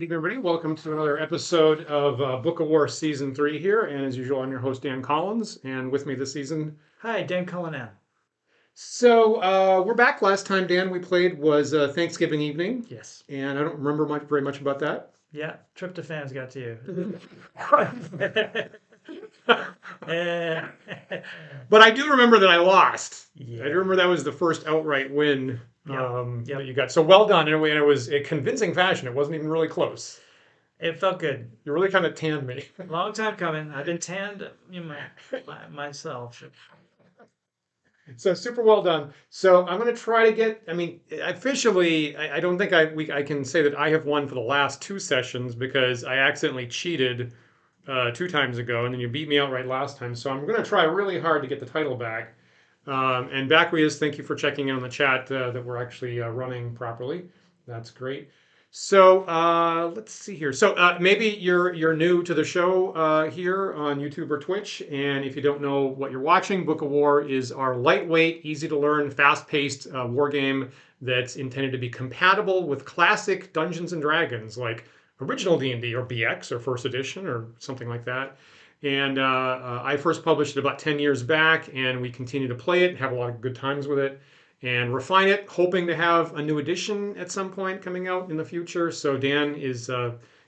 Good evening, everybody. Welcome to another episode of Book of War Season 3 here. And as usual, I'm your host, Dan Collins. And with me this season. Hi, Dan Cullinan. So we're back. Last time, Dan, we played was Thanksgiving evening. Yes. And I don't remember very much about that. Yeah, tryptophan's got to you. But I do remember that I lost. Yeah. I do remember that was the first outright win Yep. that you got. So well done. And it was a convincing fashion. It wasn't even really close. It felt good. You really kind of tanned me. Long time coming. I've been tanned myself. So super well done. So I'm going to try to get, officially, I don't think I can say that I have won for the last two sessions because I accidentally cheated 2 times ago and then you beat me outright last time. So I'm going to try really hard to get the title back. And Bugbears, thank you for checking in on the chat that we're actually running properly. That's great. So let's see here. So maybe you're new to the show here on YouTube or Twitch, and if you don't know what you're watching, Book of War is our lightweight, easy to learn, fast-paced war game that's intended to be compatible with classic Dungeons and Dragons, like original D&D or BX or First Edition or something like that. And I first published it about 10 years back, and we continue to play it, have a lot of good times with it, and refine it, hoping to have a new edition at some point coming out in the future. So Dan is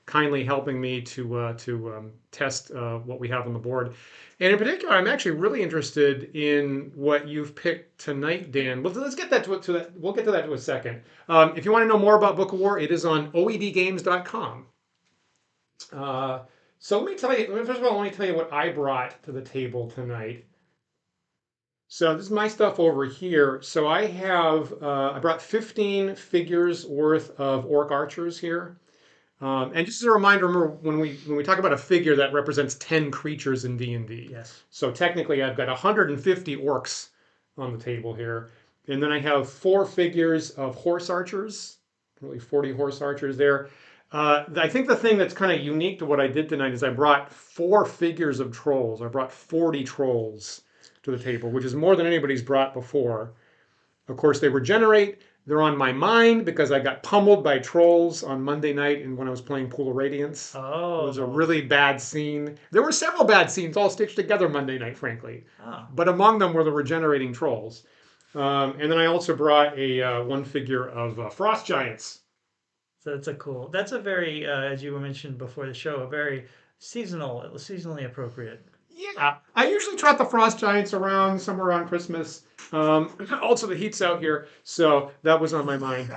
kindly helping me to test what we have on the board. And in particular, I'm actually really interested in what you've picked tonight, Dan. Let's get that to that. We'll get to that in a second. If you want to know more about Book of War, it is on oedgames.com. So let me tell you, first of all, let me tell you what I brought to the table tonight. So this is my stuff over here. So I brought 15 figures worth of orc archers here. And just as a reminder, remember when we talk about a figure, that represents 10 creatures in D&D. Yes. So technically I've got 150 orcs on the table here. And then I have 4 figures of horse archers, really 40 horse archers there. I think the thing that's kind of unique to what I did tonight is I brought 4 figures of trolls. I brought 40 trolls to the table, which is more than anybody's brought before. Of course, they regenerate. They're on my mind because I got pummeled by trolls on Monday night and when I was playing Pool of Radiance. Oh. It was a really bad scene. There were several bad scenes all stitched together Monday night, frankly. Oh. But among them were the regenerating trolls. And then I also brought one figure of frost giants. So that's a very, as you mentioned before the show, a very seasonally appropriate. Yeah, I usually trot the frost giants around somewhere around Christmas. Also, the heat's out here, so that was on my mind.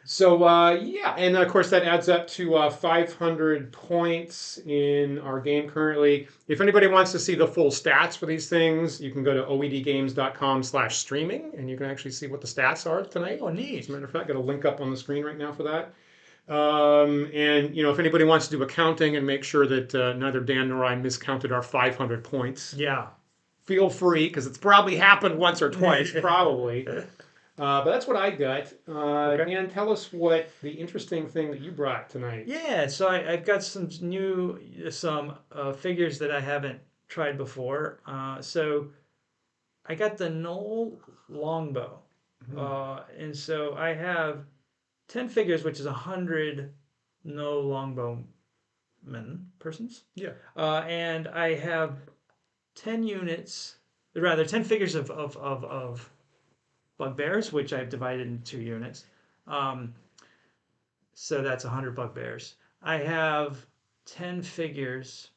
So yeah, and of course that adds up to 500 points in our game currently. If anybody wants to see the full stats for these things, you can go to oedgames.com/streaming, and you can actually see what the stats are tonight. Oh, neat. As a matter of fact, I've got a link up on the screen right now for that. And if anybody wants to do accounting and make sure that neither Dan nor I miscounted our 500 points, Yeah. feel free, because it's probably happened once or twice, probably. But that's what I got. Okay. Dan, tell us what the interesting thing that you brought tonight. Yeah, so I've got some figures that I haven't tried before. So I got the Gnoll longbow. And so I have 10 figures, which is 100 Gnoll longbowmen persons. Yeah. And I have 10 figures of Bugbears, which I've divided into 2 units. So that's 100 Bugbears. I have 10 figures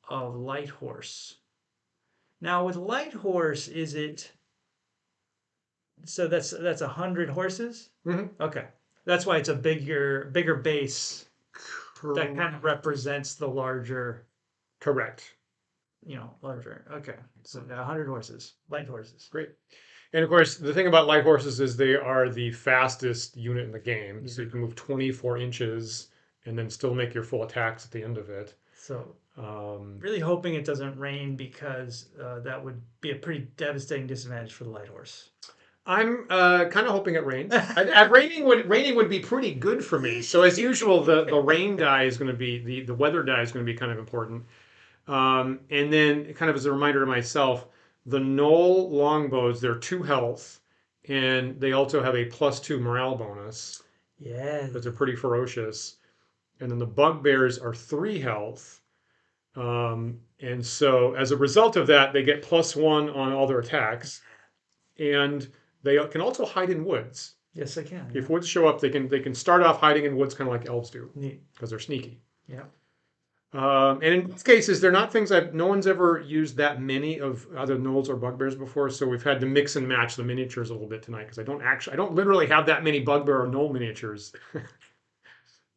of Light Horse. Now with Light Horse, so that's 100 horses? Mm-hmm. Okay. That's why it's a bigger base that kind of represents the larger. Correct. Larger. Okay. So 100 horses, light horses. Great. And of course, the thing about light horses is they are the fastest unit in the game. Yeah. So you can move 24 inches and then still make your full attacks at the end of it. So really hoping it doesn't rain because that would be a pretty devastating disadvantage for the light horse. I'm kind of hoping it rains. Raining would be pretty good for me. So as usual, the rain die is going to be the weather die is going to be kind of important. And then kind of as a reminder to myself, the Gnoll longbows, they're 2 health, and they also have a +2 morale bonus. Yeah. because they're pretty ferocious. And then the Bugbears are 3 health. And so as a result of that, they get +1 on all their attacks. And they can also hide in woods. Yes, I can. If Yeah. woods show up, they can start off hiding in woods kind of like elves do Neat. because they're sneaky. Yeah. And in these cases, they're not things no one's ever used that many of either gnolls or bugbears before, so we've had to mix and match the miniatures a little bit tonight because I don't literally have that many bugbear or gnoll miniatures,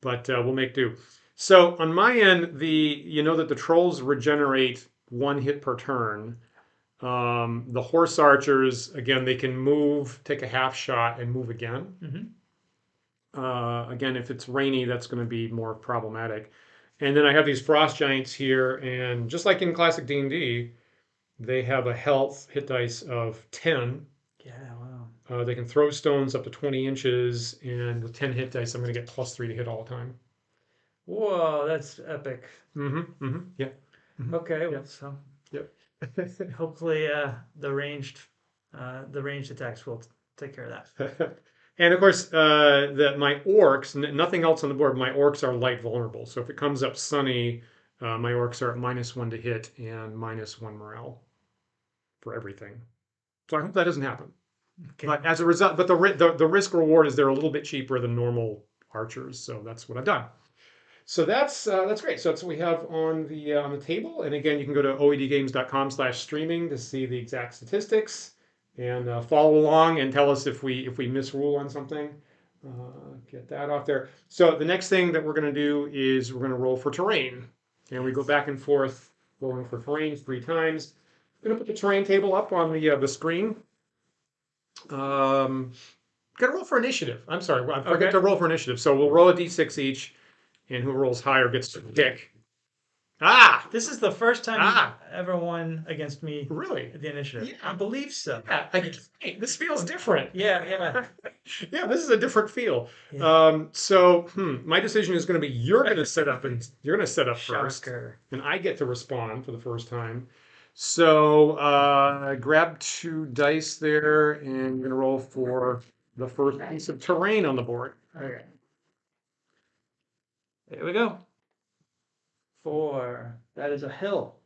but we'll make do. So on my end, you know that the trolls regenerate 1 hit per turn. The horse archers, again, they can move, take a half shot, and move again. Again, if it's rainy, that's going to be more problematic. And then I have these frost giants here, and just like in classic D&D, they have a health hit dice of 10. Yeah. Wow. They can throw stones up to 20 inches, and with 10 hit dice, I'm going to get +3 to hit all the time. Whoa, that's epic. Yeah. Okay. Well, Yep. so Yep. hopefully the ranged attacks will take care of that. And of course, my orcs, nothing else on the board. My orcs are light vulnerable. So if it comes up sunny, my orcs are at -1 to hit and -1 morale for everything. So I hope that doesn't happen. Okay. But as a result, but the risk reward is they're a little bit cheaper than normal archers. So that's what I've done. So that's great. So that's what we have on the table. And again, you can go to oedgames.com/streaming to see the exact statistics and follow along and tell us if we misrule on something. Get that off there. So the next thing that we're going to do is we're going to roll for terrain, and we go back and forth rolling for terrain 3 times. I'm going to put the terrain table up on the screen. Got to roll for initiative. I'm sorry, I forget to roll for initiative. So we'll roll a d6 each. And who rolls higher gets to pick. This is the first time you've ever won against me. Really? At the initiative. Yeah. I believe so. Yeah, hey, this feels different. Yeah. Yeah, this is a different feel. Yeah. My decision is going to be you're going to set up first, Shocker. and I get to respond for the first time. So grab 2 dice there, and you're going to roll for the first piece of terrain on the board. Okay. Here we go. 4. That is a hill.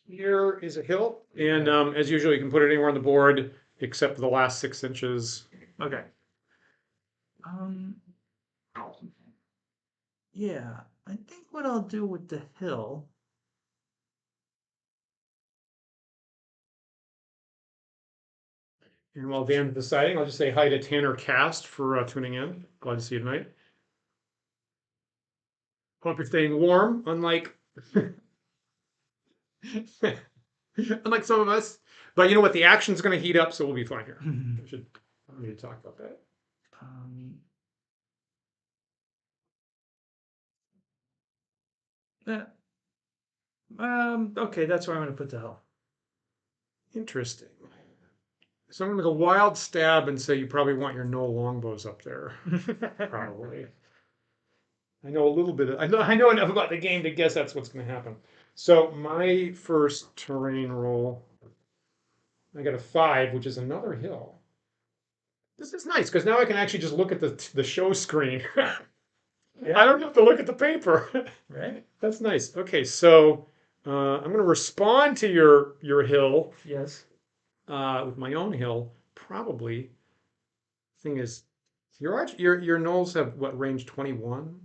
Here is a hill, and as usual, you can put it anywhere on the board except for the last 6 inches. Okay. Yeah, I think what I'll do with the hill. And while Dan's deciding, I'll just say hi to Tanner Cast for tuning in. Glad to see you tonight. Hope you're staying warm, unlike unlike some of us. But you know what? The action's going to heat up, so we'll be fine here. I need to talk about that. Okay, that's where I'm going to put the hill. Interesting. So I'm going to go wild stab and say you probably want your no longbows up there. Probably. I know a little bit. I know enough about the game to guess that's what's going to happen. So my first terrain roll, I got a 5, which is another hill. This is nice because now I can actually just look at the show screen. Yeah. I don't have to look at the paper. Right. That's nice. Okay, so I'm going to respond to your hill. Yes. With my own hill, probably. Thing is, your gnolls have what, range 21?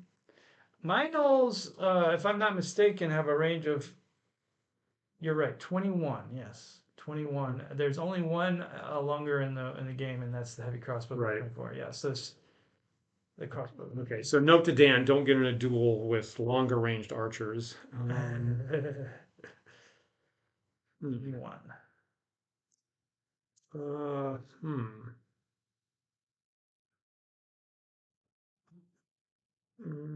My gnolls, if I'm not mistaken, have a range of. You're right, 21. Yes, 21. There's only one longer in the game, and that's the heavy crossbow. Right. 24. Yeah, so it's the crossbow. Okay, so note to Dan: don't get in a duel with longer ranged archers. 21. Mm,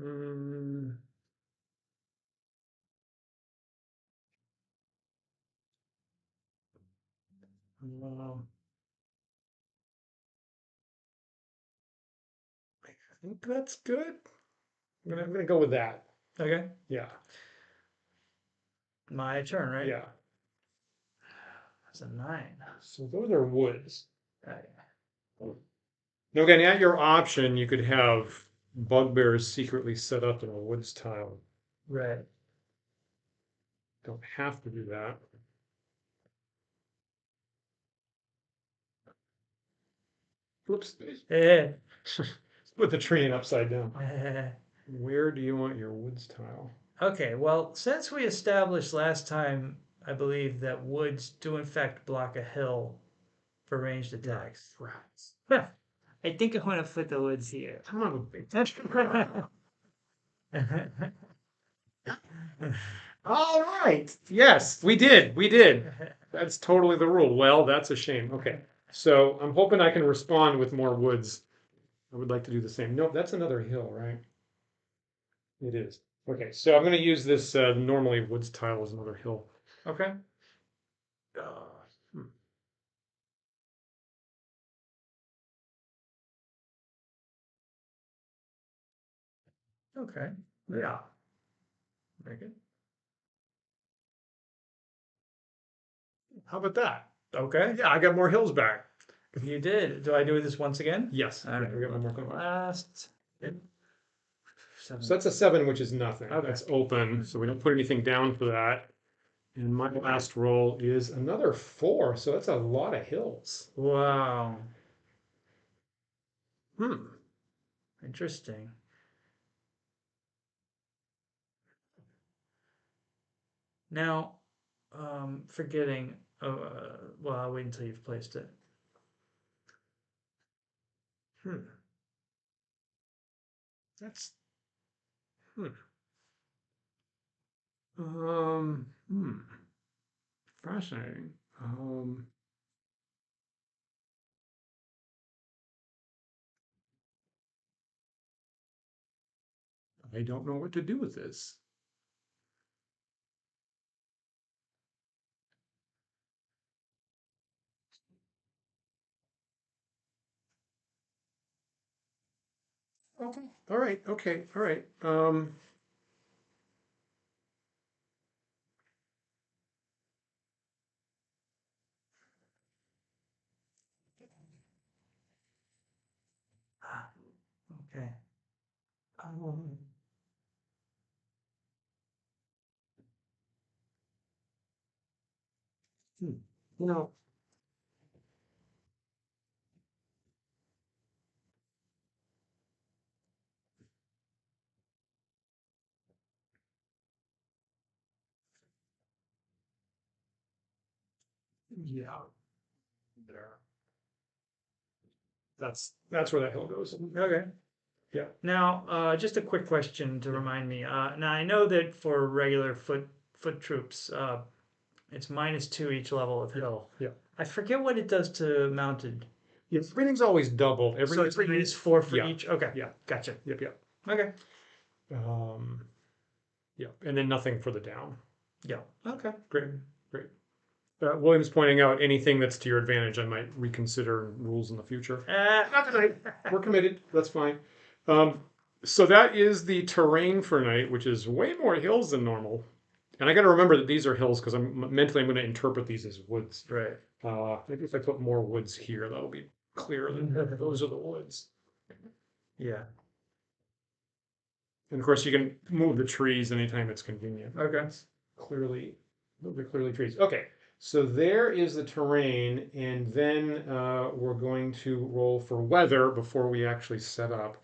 I think that's good. I'm gonna go with that. Okay. Yeah. My turn, right? Yeah. That's a 9. So those are woods. Okay. Now again, at your option, you could have bugbears secretly set up in a woods tile. Right. Don't have to do that. Whoops. Eh, Put the tree in upside down. eh. Where do you want your woods tile? Okay, well, since we established last time, I believe that woods do in fact block a hill for ranged attacks. Rats. I think I want to put the woods here. Son of a bitch. All right. Yes, we did. We did. That's totally the rule. Well, that's a shame. Okay. So I'm hoping I can respond with more woods. I would like to do the same. No, that's another hill, right? It is. Okay, so I'm going to use this normally woods tile as another hill. Okay. Uh, hmm. Okay. Yeah. Very good. How about that? Okay. Yeah, I got more hills back. You did. Do I do this once again? Yes. All Yeah, right. we got one more thing. Last. So that's a 7, which is nothing. Okay. That's open, so we don't put anything down for that. And my last roll is another 4, so that's a lot of hills. Wow. Hmm. Interesting. Now, forgetting. Well, I'll wait until you've placed it. Hmm. That's hmm. Hmm. Fascinating. I don't know what to do with this. Okay. All right. Okay. All right. Okay. Um, hmm. You know, yeah. There. That's where that hill goes. Okay. Yeah. Now, just a quick question to Yeah. remind me. Now I know that for regular foot troops, it's -2 each level of hill. Yeah. I forget what it does to mounted. Yes. Everything's always doubled. So it's -4 for yeah. each. Okay. Yeah. Gotcha. Yep. Yep. Okay. Yeah. And then nothing for the down. Yeah. Okay. Great. Great. William's pointing out anything that's to your advantage, I might reconsider rules in the future. Not tonight. We're committed. That's fine. So that is the terrain for night, which is way more hills than normal. And I got to remember that these are hills because I'm going to interpret these as woods. Right. Maybe if I put more woods here, that'll be clearer that those are the woods. Yeah. And of course, you can move the trees anytime it's convenient. Okay. Clearly, those are clearly trees. Okay, so there is the terrain, and then we're going to roll for weather before we actually set up.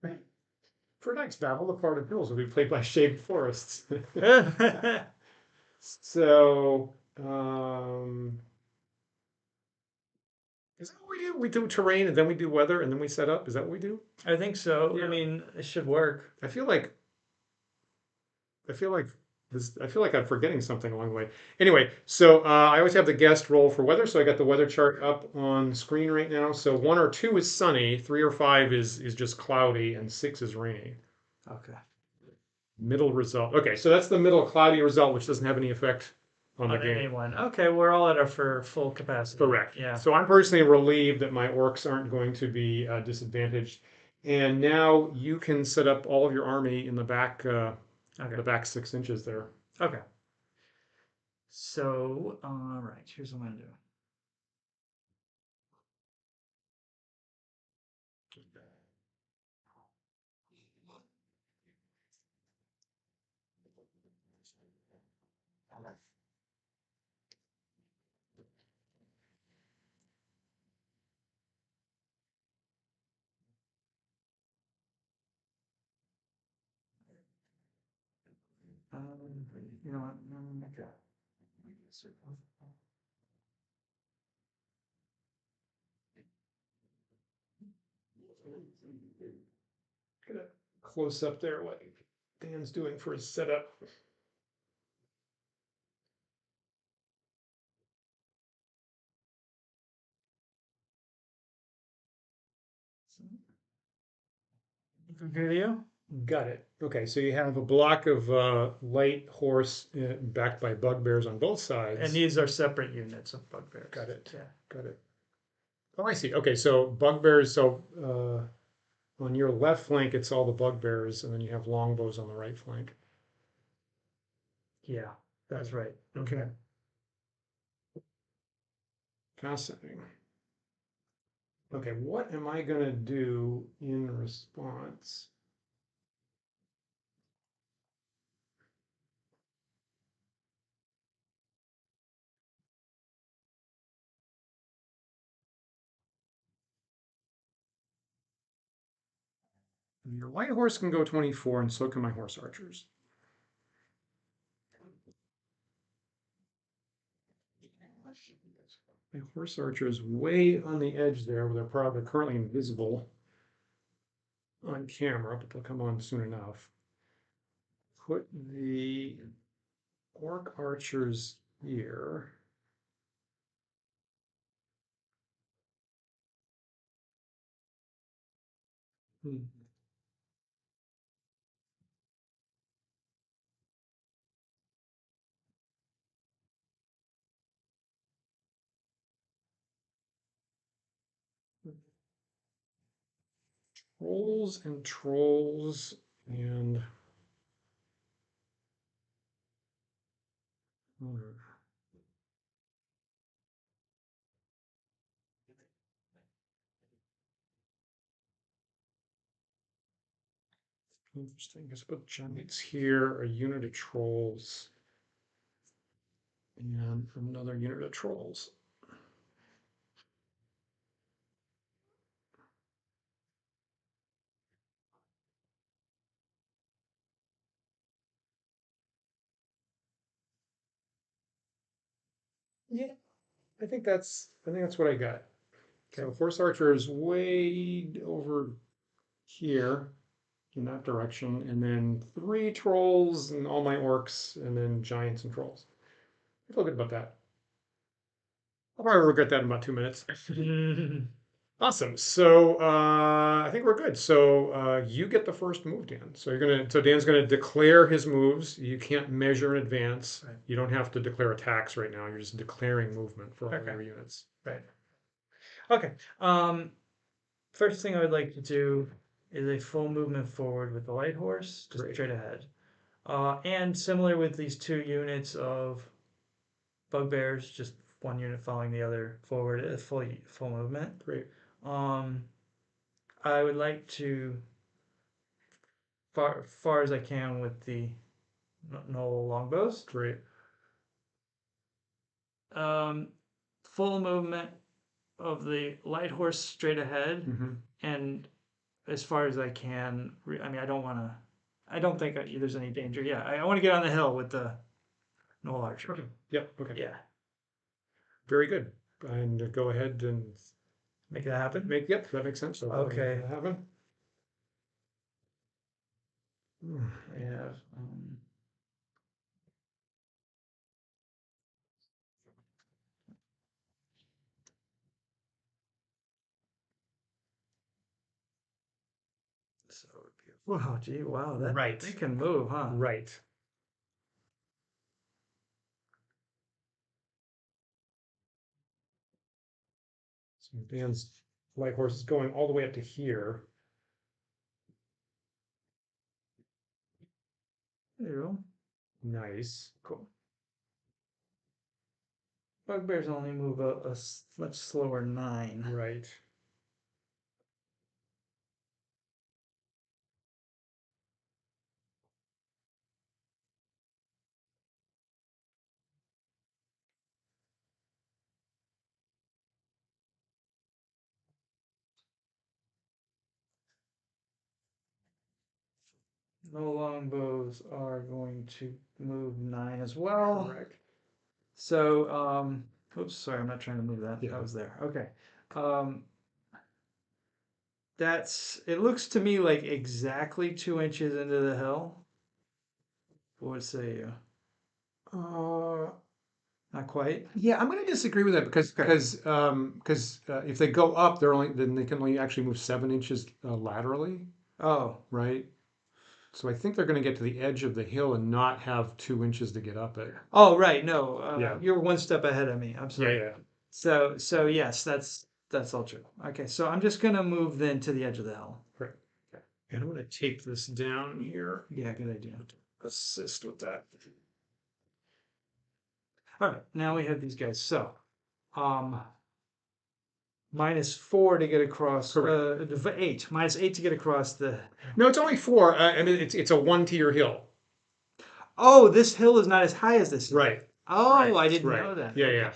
Right. For next battle, the part of hills will be played by shade forests. So, is that what we do? We do terrain, and then we do weather, and then we set up. Is that what we do? I think so. Yeah. I mean, it should work. I feel like I feel like I'm forgetting something along the way. Anyway, so I always have the guest roll for weather, so I got the weather chart up on screen right now. So 1 or 2 is sunny, 3 or 5 is just cloudy, and 6 is rainy. Okay. Middle result. Okay, so that's the middle cloudy result, which doesn't have any effect on the game. Anyone. Okay, we're all at our full capacity. Correct. Yeah. So I'm personally relieved that my orcs aren't going to be disadvantaged. And now you can set up all of your army in the back. Okay. The back 6 inches there. Okay. So, all right, here's what I'm gonna do. You know what? Get a close up there, what Dan's doing for his setup. Video. Got it. Okay, so you have a block of light horse backed by bugbears on both sides. And these are separate units of bugbears. Got it. Yeah. Got it. Oh, I see. Okay, so bugbears. So on your left flank, it's all the bugbears, and then you have longbows on the right flank. Yeah, that's right. Okay. Fascinating. Okay, what am I gonna do in response? Your light horse can go 24, and so can my horse archers. My horse archer is way on the edge there, where they're probably currently invisible on camera, but they'll come on soon enough. Put the orc archers here. Trolls and trolls and interesting. Let's put giants here, a unit of trolls, and another unit of trolls. Yeah, I think that's what I got. So horse archer is way over here in that direction, and then 3 trolls and all my orcs, and then giants and trolls. I feel good about that. I'll probably regret that in about 2 minutes. Awesome. So I think we're good. So you get the first move, Dan. So Dan's gonna declare his moves. You can't measure in advance. Right. You don't have to declare attacks right now. You're just declaring movement for all Okay. your units. Right. Okay. First thing I would like to do is a full movement forward with the light horse, just Great. straight ahead. And similar with these 2 units of bugbears, just one unit following the other forward, full movement. Great. I would like to far as I can with the Gnoll longbows. Great. Full movement of the light horse straight ahead, Mm-hmm. and as far as I can. I mean, I don't think there's any danger. Yeah, I want to get on the hill with the Gnoll archer. Okay. Yep. Okay. Yeah, Very good. And go ahead and make that happen. yep, that makes sense. So Okay. that happen. I have. So wow, gee, wow, that Right. they can move, huh? Right. So Dan's light horse is going all the way up to here. There you go. Nice. Cool. Bugbears only move a much slower 9. Right. No longbows are going to move 9 as well. Correct. So, oops, sorry, I'm not trying to move that. Yeah. That was there. Okay. It looks to me like exactly 2 inches into the hill. What would say you? Uh, Not quite. yeah, I'm going to disagree with that because Okay. if they go up, then they can only actually move 7 inches laterally, Oh, right? So I think they're going to get to the edge of the hill and not have 2 inches to get up it. oh, right. No, Yeah. you're one step ahead of me. I'm sorry. Yeah. So yes, that's all true. Okay, so I'm just gonna move then to the edge of the hill. Right. Okay. And I'm going to tape this down here. Yeah, good idea. Assist with that. All right, now we have these guys. So, -4 to get across. Correct. 8. -8 to get across the. No, it's only 4. I mean, it's a 1-tier hill. Oh, this hill is not as high as this hill. Right. Oh, Right. I didn't Right. know that. Yeah, Okay. yeah.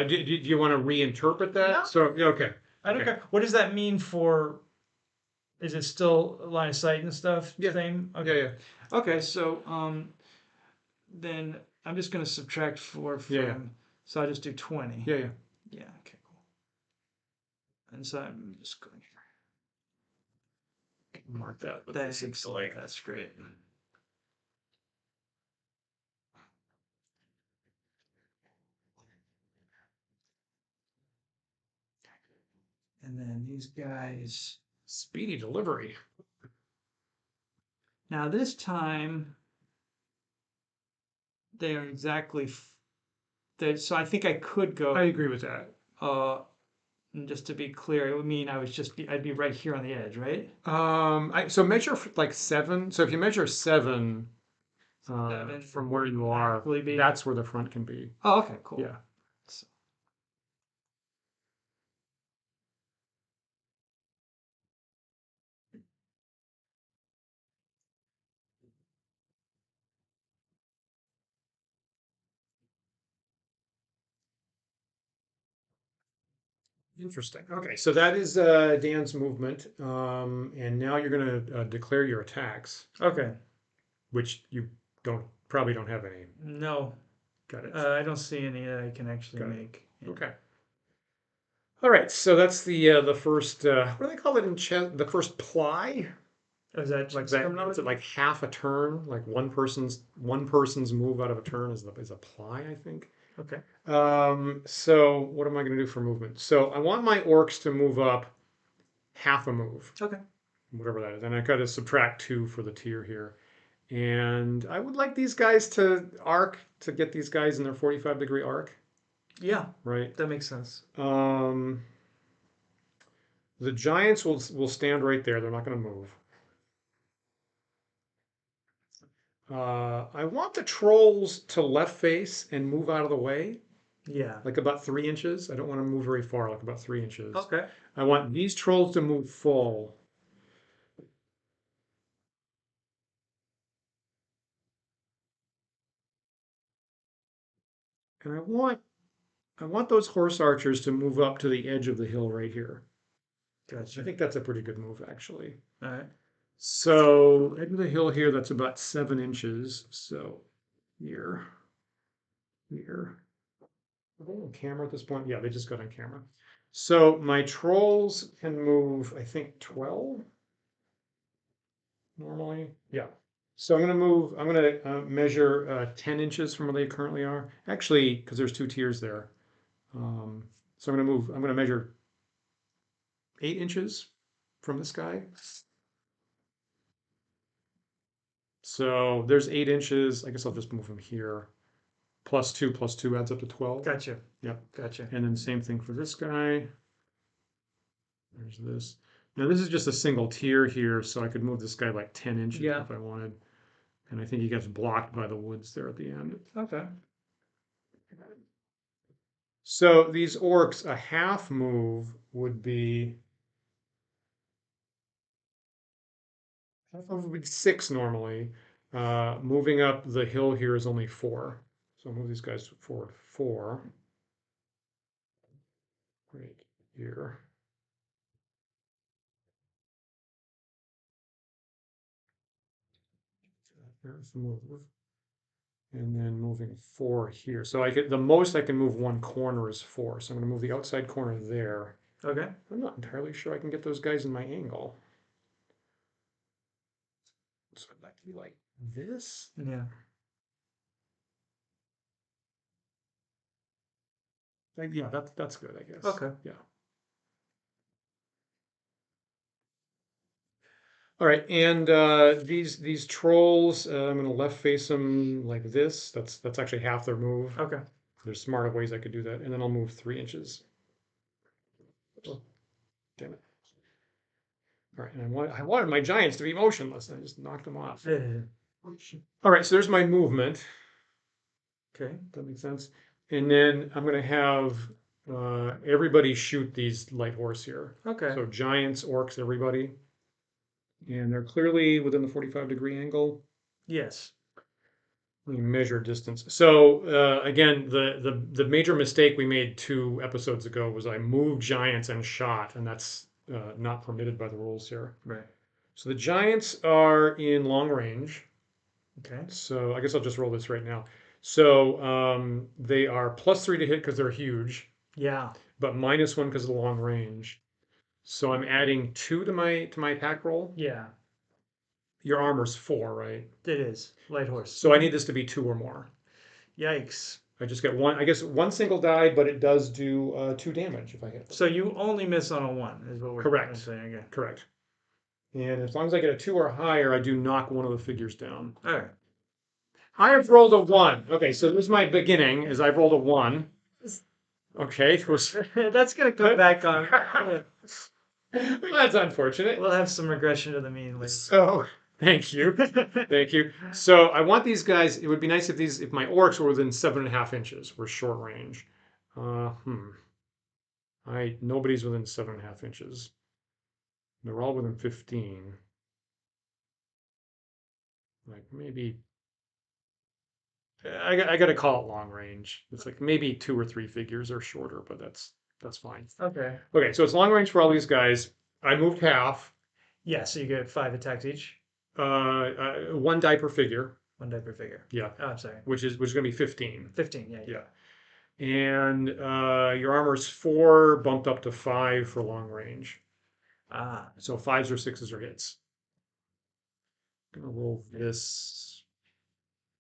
Do you want to reinterpret that? No. So, yeah, okay. I don't Okay. care. What does that mean for? Is it still line of sight and stuff? Yeah. Same. Yeah, Okay. yeah. Okay. So then I'm just gonna subtract 4 from. Yeah. So I just do 20. Yeah, yeah. Yeah. Okay. Cool. And so I'm just going here. Mark that. With Thanks. this delay. That's great. And then these guys. Speedy delivery. Now this time they are exactly. So I think I could go. I agree with that. And just to be clear, it would mean I'd be right here on the edge, right? So measure like 7. So if you measure 7, 7 from where you are, actually be- that's where the front can be. Oh, okay, cool. Yeah. So- Interesting. Okay, so that is Dan's movement, and now you're going to declare your attacks, Okay. which you probably don't have any. No, Got it. I don't see any that I can actually Got it. make. Yeah. Okay. All right, so that's the first. What do they call it in chess? The first ply. Oh, is that Like just that? coming out? Is it like half a turn? Like one person's move out of a turn is a ply, I think. Okay. So what am I going to do for movement? So I want my orcs to move up half a move, Okay. whatever that is, and I got to subtract 2 for the tier here. And I would like these guys to get these guys in their 45-degree arc, Yeah, right? that makes sense. The giants will stand right there. They're not going to move. I want the trolls to left face and move out of the way, Yeah. like about 3 inches. I don't want to move very far, like about 3 inches. Okay. I want these trolls to move full. And I want those horse archers to move up to the edge of the hill right here. Gotcha. I think that's a pretty good move, actually. All right. So edge of the hill here, that's about 7 inches. So here. Are they on camera at this point? Yeah, they just got on camera. So my trolls can move, I think, 12 normally. Yeah. So I'm going to measure 10 inches from where they currently are. Actually, because there's 2 tiers there. So I'm going to measure 8 inches from this guy. So there's 8 inches. I guess I'll just move him here. Plus 2 adds up to 12. Gotcha. Yep. Gotcha. And then same thing for this guy. There's this. Now this is just a single tier here, so I could move this guy like 10 inches Yeah. if I wanted. And I think he gets blocked by the woods there at the end. Okay. So these orcs, a half move would be 6 normally. Moving up the hill here is only 4. So I'll move these guys forward 4. Right here. There's the move. And then moving 4 here. So I get the most I can move one corner is 4. So I'm going to move the outside corner there. Okay. I'm not entirely sure I can get those guys in my angle. So I'd like to be like this. Yeah. Yeah, that's good, I guess. Okay. Yeah. All right, and these trolls, I'm gonna left face them like this. That's actually half their move. Okay. There's smarter ways I could do that, and then I'll move 3 inches. Oh, damn it! All right, and I wanted my giants to be motionless, and I just knocked them off. All right, so there's my movement. Okay. That makes sense. And then I'm gonna have everybody shoot these light horse here. Okay. So giants, orcs, everybody. And they're clearly within the 45-degree angle. Yes. We measure distance. So again, the major mistake we made 2 episodes ago was I moved giants and shot, and that's not permitted by the rules here. Right. So the giants are in long range. Okay. So I guess I'll just roll this right now. So they are +3 to hit because they're huge, Yeah. but -1 because of the long range. So I'm adding 2 to my attack roll. Yeah. Your armor's 4, right? It is. Light horse. So I need this to be 2 or more. Yikes. I just get 1, I guess 1 single die, but it does do 2 damage if I hit. So you only miss on a 1 is what we're Correct. saying. Okay. Correct. And as long as I get a 2 or higher, I do knock one of the figures down. All right. I have rolled a 1. Okay, so this is my beginning, is I've rolled a 1. Okay. That's gonna come back on. Well, that's unfortunate. We'll have some regression to the mean later. So, thank you. Thank you. So I want these guys, it would be nice if my orcs were within 7.5 inches, were short range. Nobody's within 7.5 inches. They're all within 15. Like maybe I got to call it long range. It's like maybe 2 or 3 figures are shorter, but that's fine. Okay. Okay, so it's long range for all these guys. I moved half. Yeah, so you get 5 attacks each. 1 die per figure. 1 die per figure. Yeah. Oh, I'm sorry. Which is going to be 15. 15. Yeah. Yeah. And your armor's 4 bumped up to 5 for long range. Ah. So 5s or 6s are hits. I'm gonna roll this.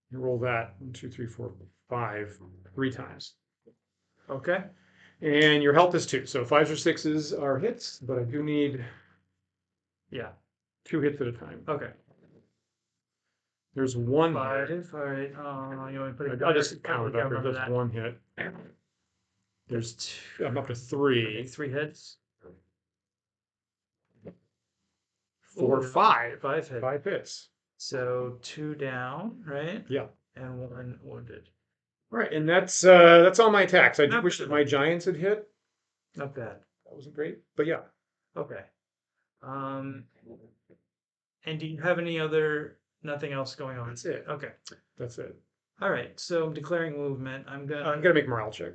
You roll that 1, 2, 3, 4, 5, 3 times. Okay. And your health is 2. So 5s or 6s are hits, but I do need Yeah. 2 hits at a time. Okay. There's 1 5. hit. All right. You want me to put it? I'll just count it up. Remember There's that. 1 hit. There's 2. I'm up to 3. 3 hits. 4, Ooh, 5. 5 hits. 5 hits. So 2 down, right? Yeah. And 1 wounded. Right, and that's all my attacks. I do Not wish that my giants had hit. Not bad. That wasn't great, but yeah. Okay. And do you have any other? Nothing else going on? That's it. Okay. That's it. All right. So I'm declaring movement. I'm gonna make a morale check.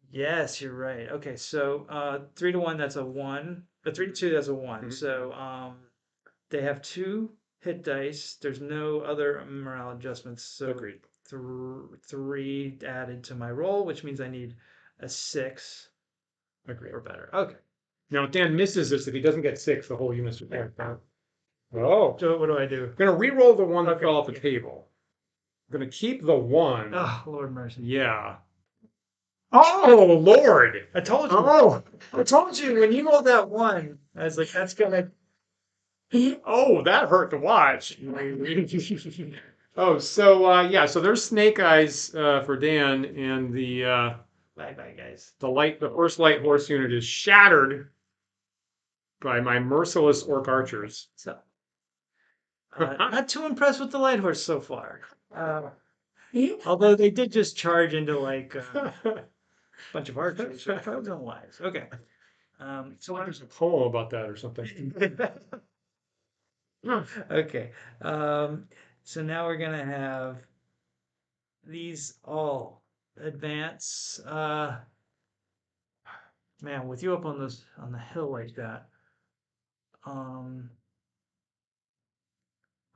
Yes, you're right. Okay. So 3 to 1, that's a 1. 3 to 2, that's a 1. Mhm. So they have 2 hit dice. There's no other morale adjustments. So Agreed. 3 added to my roll, which means I need a 6 Agreed. or better. Okay. Now, if Dan misses this, if he doesn't get 6, the whole unit's wiped out. Oh. So what do I do? I'm gonna re-roll the 1 that Okay. fell off the table. I'm gonna keep the 1. Oh, Lord mercy. Yeah. Oh, Lord. I told you. Oh. I told you when you rolled that 1, I was like, that's gonna. Oh, that hurt to watch. Oh, so yeah, so there's snake eyes for Dan, and the Bye, guys. the first light horse unit is shattered by my merciless orc archers. So, not too impressed with the light horse so far. Although they did just charge into like a bunch of archers. So I was wise. Okay. So there's a poem about that or something. Okay. So now we're gonna have these all advance. Man, with you up on the hill like that.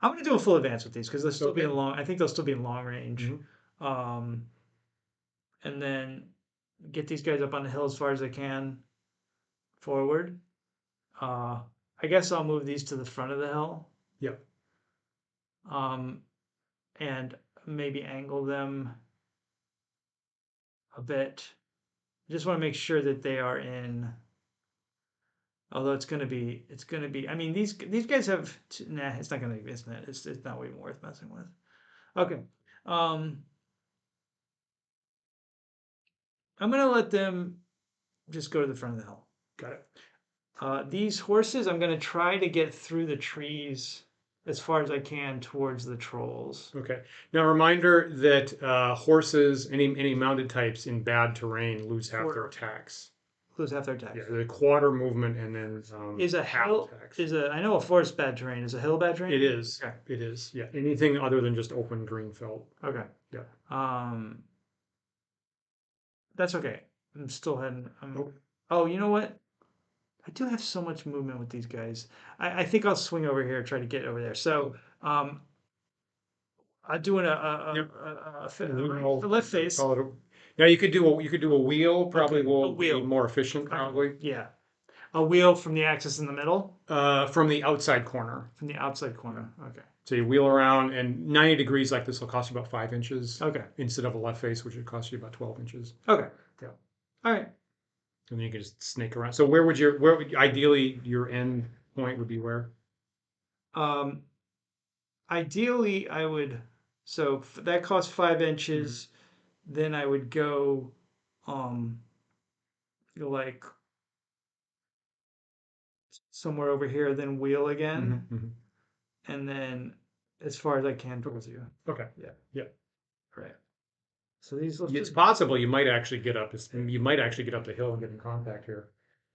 I'm gonna do a full advance with these because they'll still be in Okay. long. I think they'll still be in long range. Mhm. And then get these guys up on the hill as far as I can forward. I guess I'll move these to the front of the hill. Yep. And maybe angle them a bit. I just want to make sure that they are in. Although it's gonna be. I mean, these guys have. Nah, it's not gonna be. It's not. It's not even worth messing with. Okay. I'm gonna let them just go to the front of the hill. Got it. These horses, I'm gonna try to get through the trees as far as I can towards the trolls. Okay. Now, reminder that horses, any mounted types in bad terrain lose half their attacks. Lose half their attacks. Yeah, the quarter movement and then Is a half hill attacks. I know a forest bad terrain. Is a hill bad terrain? It is. Okay. It is. Yeah. Anything other than just open green felt. Okay. Yeah. That's okay. I'm still heading. Nope. Oh, you know what? I do have so much movement with these guys. I think I'll swing over here, try to get over there. So, I'm doing a left face. Now you could do a wheel. Probably Okay, will a wheel. be more efficient. Probably Yeah, a wheel from the axis in the middle, from the outside corner. from the outside corner. Okay. So you wheel around, and 90 degrees like this will cost you about 5 inches. Okay. Instead of a left face, which would cost you about 12 inches. Okay. Yeah. All right. And then you can just snake around. So where would ideally your end point would be where? Ideally, I would. So that costs 5 inches. Then I would go, like somewhere over here, then wheel again, and then as far as I can towards you. Okay. Yeah. Yeah. Right. So these. It's possible you might actually get up. You might actually get up the hill and get in contact here.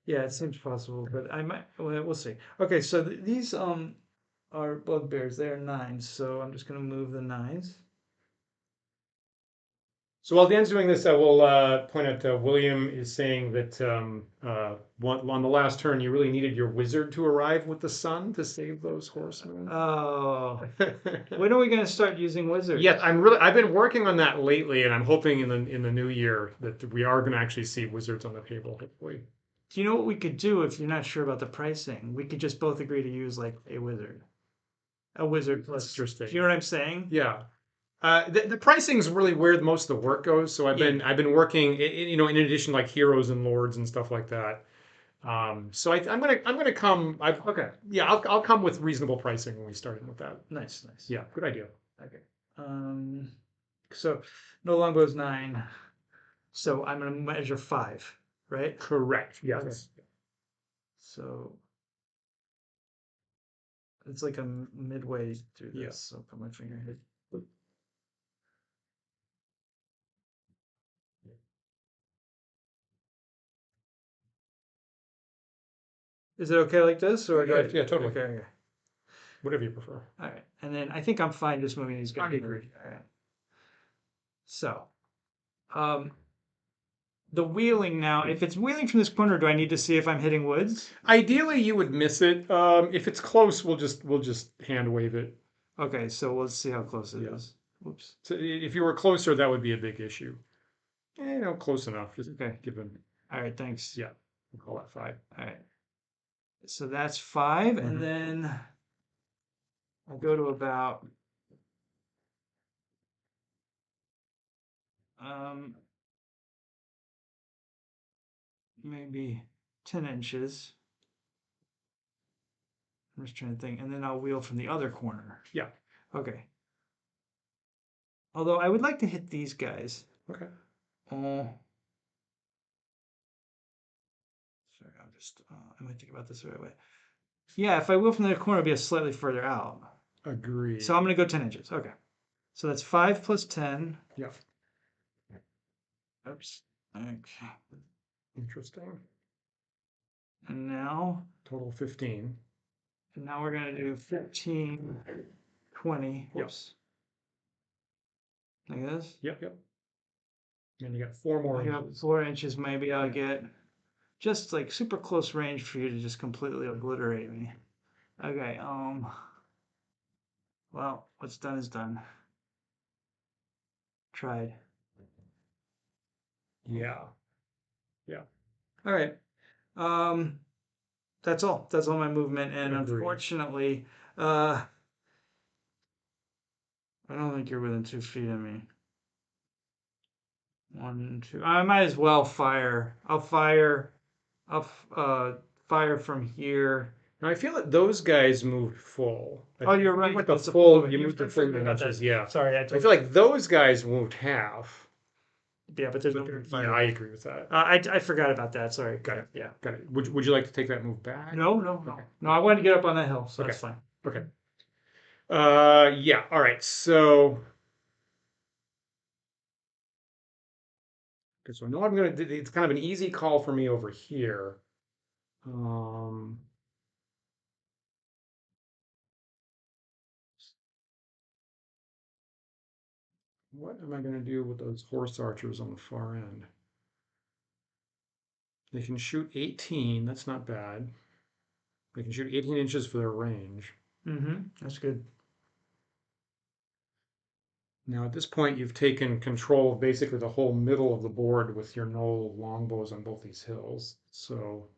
Yeah, it seems possible, but I might. Well, we'll see. Okay, so these are bugbears. They are 9s, so I'm just gonna move the 9s. So while Dan's doing this, I will point out William is saying that on the last turn you really needed your wizard to arrive with the sun to save those horsemen. Oh, when are we gonna start using wizards? Yes, I've been working on that lately, and I'm hoping in the new year that we are going to actually see wizards on the table. Hopefully. Do you know what we could do if you're not sure about the pricing? We could just both agree to use like a wizard. A wizard plus. Interesting. Do you know what I'm saying? Yeah. The pricing is really where most of the work goes. So I've been working, in addition like heroes and lords and stuff like that. So I'm gonna come. Okay. Yeah, I'll come with reasonable pricing when we start with that. Nice. Yeah, good idea. Okay. So no longbow's 9. So I'm gonna measure 5, right? Correct. Yes. Okay. So it's like a midway through this. Yeah. So put my finger here. Is it okay like this, or Yeah, totally. Okay. Whatever you prefer. All right, and then I think I'm fine just moving these guys. I agree. All right. So, the wheeling now. If it's wheeling from this corner, do I need to see if I'm hitting woods? Ideally, you would miss it. If it's close, we'll just hand wave it. Okay, so let's see how close it is. Whoops. So if you were closer, that would be a big issue. Close enough. Just Okay. give them. All right, thanks. Yeah, we'll call that 5. All right. So that's 5, and then I'll go to about maybe 10 inches. I'm just trying to think, and then I'll wheel from the other corner. Yeah. Okay. Although I would like to hit these guys. Okay. Sorry, I'm just. I might think about this the right way. Yeah, if I wheel from the other corner, it'll be a slightly further out. Agreed. So I'm going to go 10 inches. Okay. So that's 5 plus 10. Yeah. Oops. Okay. Interesting. And now. Total 15. And now we're going to do 15, 20. Whoops. Like this? Yep. And you got 4 more. I got 4 inches. Maybe I'll get just like super close range for you to just completely obliterate me. Okay. Well, what's done is done. Tried. Yeah. All right. That's all. That's all my movement, and Agreed. unfortunately, I don't think you're within 2 feet of me. 1, 2. I might as well fire. I'll fire. Fire from here. Now I feel that those guys moved full. Oh, you're You right. went the That's a full. movement. You You're moved the right, full forgot about dimensions. that. Yeah. Sorry, I I feel like those guys moved half. yeah, but there's no Yeah, fire. I agree with that. I forgot about that. Sorry. Got it. Yeah. Got it. Would you like to take that move back? No. No, I wanted to get up on that hill, so Okay. that's fine. Okay. Yeah. All right. So. Okay, so I know I'm gonna. It's kind of an easy call for me over here. Um. What am I going to do with those horse archers on the far end? They can shoot 18. That's not bad. They can shoot 18 inches for their range. That's good. Now, at this point, you've taken control of basically the whole middle of the board with your Gnoll longbows on both these hills. So,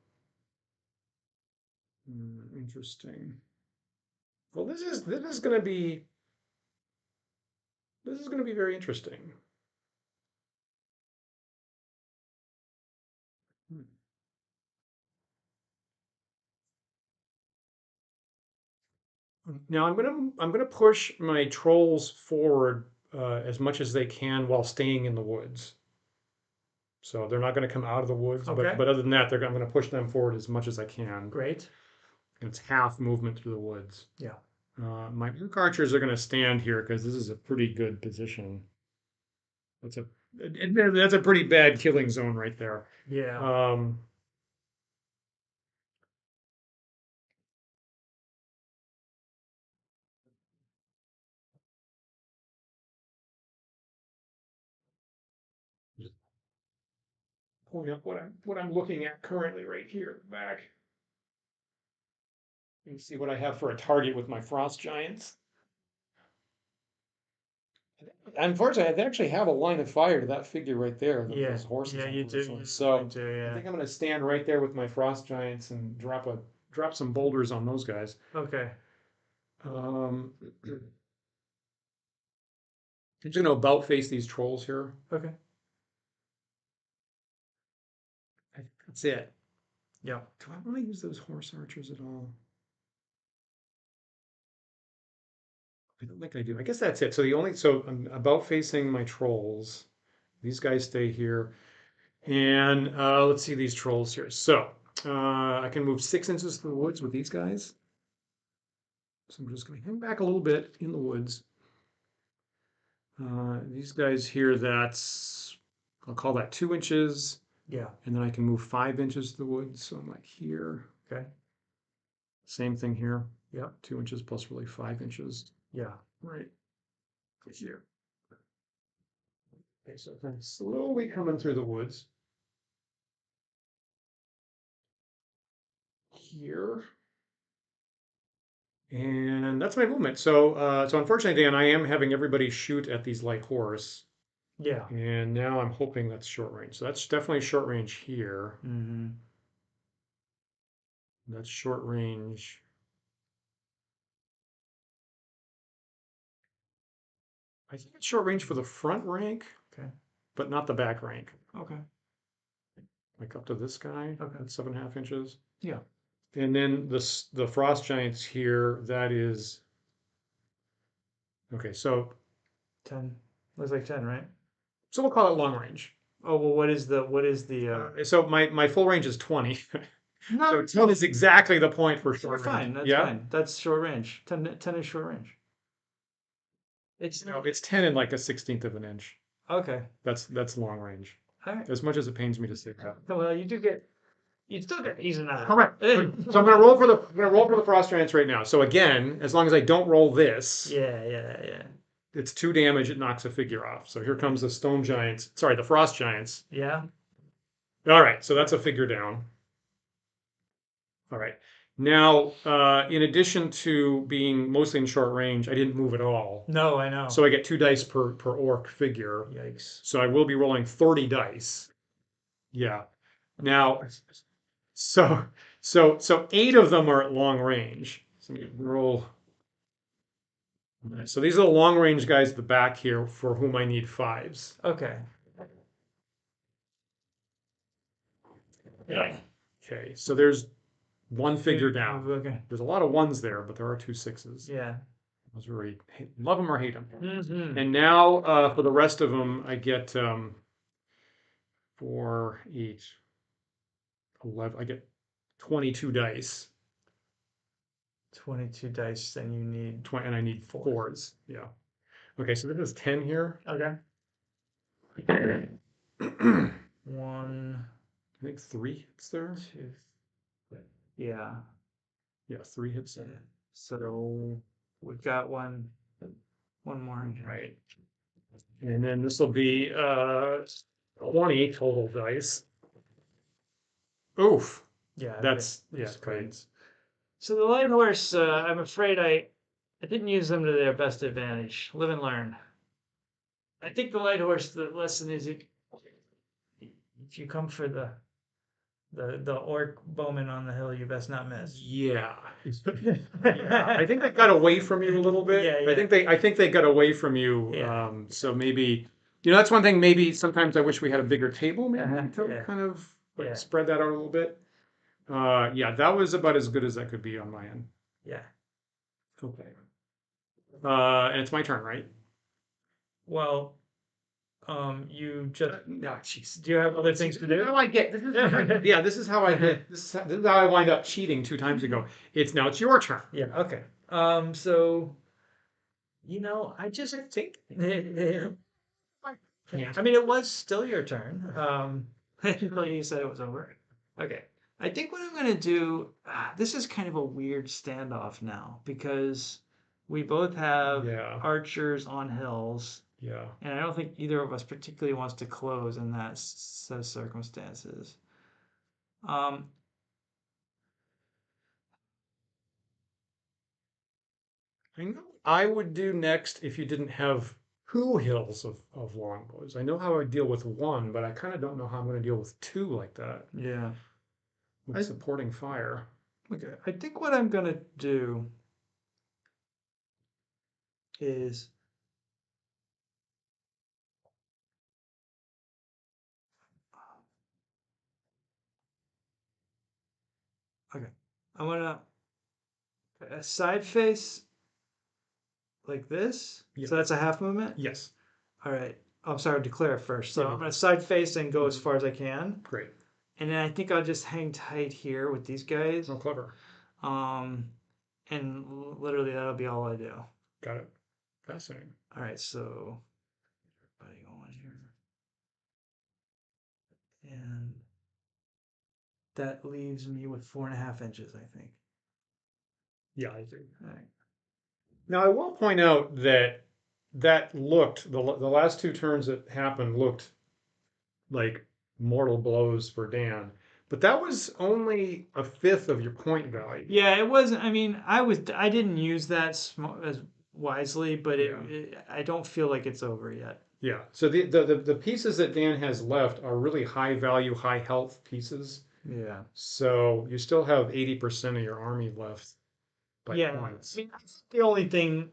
interesting. Well, this is going to be very interesting. Now I'm gonna push my trolls forward as much as they can while staying in the woods. So they're not going to come out of the woods, Okay. but other than that, I'm going to push them forward as much as I can. Great. It's half movement through the woods. Yeah. My Orc archers are going to stand here because this is a pretty good position. That's a pretty bad killing zone right there. Yeah. Just pulling up what I'm looking at currently right here at the back. You can see what I have for a target with my frost giants. Unfortunately, I actually have a line of fire to that figure right there. Yeah. Those horses. Yeah, you do. Unfortunately. You So really do, yeah. I think I'm going to stand right there with my frost giants and drop some boulders on those guys. Okay. I'm just going to about face these trolls here. Okay. I think that's it. Yeah. Do I want to use those horse archers at all? I don't think I do. I guess that's it. So I'm about facing my trolls. These guys stay here. And let's see these trolls here. So I can move 6 inches to the woods with these guys. So I'm just going to hang back a little bit in the woods. These guys here, I'll call that 2 inches. Yeah. And then I can move 5 inches to the woods. So I'm like here. Okay. Same thing here. Yep. 2 inches plus really 5 inches. Yeah. Right here. Okay, so I'm slowly coming through the woods. Here. And that's my movement. So unfortunately, Dan, I am having everybody shoot at these light horse. Yeah. And now I'm hoping that's short range. So that's definitely short range here. That's short range. I think it's short range for the front rank. Okay. But not the back rank. Okay. Like up to this guy. Okay. That's 7.5 inches. Yeah. And then the frost giants here, that is okay, so 10. Looks like 10, right? so we'll call it long range. Oh, well, what is the So my full range is 20. No, So 10 is exactly the point for you're short fine. range. That's Yeah. fine. That's short range. 10 is short range. It's No, it's 10 in like a 16th of an inch. okay. That's long range. All right. As much as it pains me to say that. Well, you still get these and that. Correct. So I'm gonna roll for the frost giants right now. So again, as long as I don't roll this, Yeah. it's 2 damage, it knocks a figure off. So here comes the stone giants. Sorry, the frost giants. Yeah. All right, so that's a figure down. All right. Now, in addition to being mostly in short range, I didn't move at all. No, I know. So I get 2 dice per orc figure. Yikes. So I will be rolling 30 dice. Yeah. Now, so 8 of them are at long range. So you roll. So these are the long range guys at the back here for whom I need 5s. Okay. Yeah. Okay. So there's one figure down. Okay. There's a lot of 1s there, but there are 2 6s. Yeah. Those really love them or hate them. Mm-hmm. And now for the rest of them, I get 4, 8, 11. I get 22 dice. 22 dice, then you need 20, and I need 4s. Yeah. Okay, so this is 10 here. Okay. I 1, think 3 hits there. 2. Yeah. Yeah, 3 hits there. So we've got one more in here. Right. And then this will be 20 total dice. Oof. Yeah. That's that's great. So the light horse, I'm afraid I didn't use them to their best advantage. Live and learn. I think the light horse, the lesson is if you come for the orc bowman on the hill, you best not miss. Yeah. Yeah. I think they got away from you a little bit. Yeah. I think they got away from you. Yeah. So maybe, that's one thing. Maybe sometimes I wish we had a bigger table, maybe to Yeah. kind of Yeah. spread that out a little bit. Yeah, that was about as good as that could be on my end. Yeah. Okay. And it's my turn, right? Well, you just No, jeez. do you have other things to do? How I get this is yeah. This is how I get this is how I wind up cheating 2 times ago. It's your turn. Yeah. Okay. So, I just think. I mean, it was still your turn. Until you said it was over. Okay. I think what I'm going to do, this is kind of a weird standoff now because we both have Yeah. archers on hills, Yeah. and I don't think either of us particularly wants to close in that set of circumstances. I know I would do next if you didn't have 2 hills of longbows. I know how I deal with 1, but I kind of don't know how I'm going to deal with 2 like that Yeah. with supporting fire. Okay. I think what I'm going to do is okay. I'm going to side face like this. Yeah. So that's a half movement? Yes. All right. I'm sorry, declare first. So Yeah. I'm going to side face and go as far as I can. Great. And then I think I'll just hang tight here with these guys. Oh, clever. And literally that'll be all I do. Got it. Fascinating. All right, so everybody going here. And that leaves me with 4.5 inches, I think. Yeah, I do. All right. Now I will point out that looked the last 2 turns that happened looked like mortal blows for Dan, but that was only a fifth of your point value. Yeah, it wasn't. I mean, I didn't use that as wisely, but I don't feel like it's over yet. Yeah. So the pieces that Dan has left are really high value, high health pieces. Yeah. So you still have 80% of your army left by points. I mean, that's the only thing.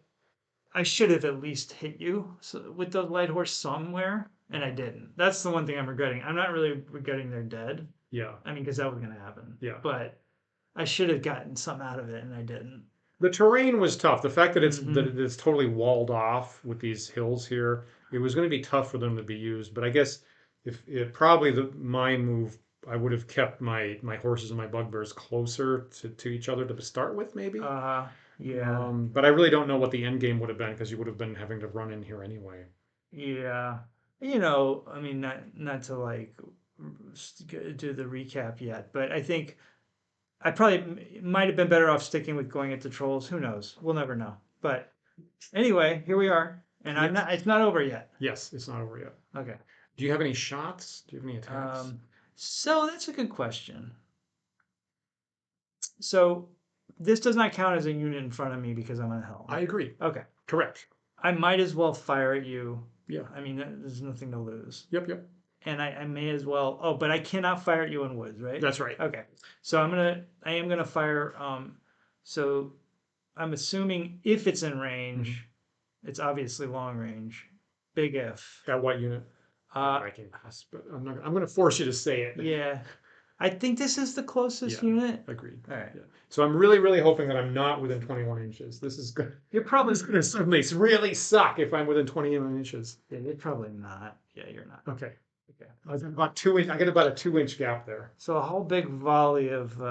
I should have at least hit you with the light horse somewhere, and I didn't. That's the one thing I'm regretting. I'm not really regretting they're dead. Yeah. I mean, because that was going to happen. Yeah. But I should have gotten some out of it, and I didn't. The terrain was tough. The fact that it's totally walled off with these hills here, it was going to be tough for them to be used. But I guess probably my move, I would have kept my horses and my bugbears closer to each other to start with, maybe. Yeah. But I really don't know what the end game would have been because you would have been having to run in here anyway. Yeah. I mean, not to like do the recap yet, but I think I probably might have been better off sticking with going into trolls. Who knows? We'll never know. But anyway, here we are, and it's not over yet. Yes, it's not over yet. Okay. Do you have any shots? Do you have any attacks? So that's a good question. So this does not count as a unit in front of me because I'm on a helm. I agree. Okay. Correct. I might as well fire at you. Yeah. I mean, there's nothing to lose. Yep. Yep. And I may as well. Oh, but I cannot fire at you in woods, right? That's right. Okay. So I am gonna fire. So I'm assuming if it's in range, it's obviously long range. Big F. At what unit? Uh, I can ask, but I'm not. I'm going to force you to say it. yeah. I think this is the closest Yeah. unit. Agreed. All right. Yeah. So I'm really, really hoping that I'm not within 21 inches. This is good. You're probably. It's going to suddenly really suck if I'm within 21 inches. Yeah, you're probably not. Yeah, you're not. Okay. Okay. I was about 2 inch. I get about a 2 inch gap there. So a whole big volley of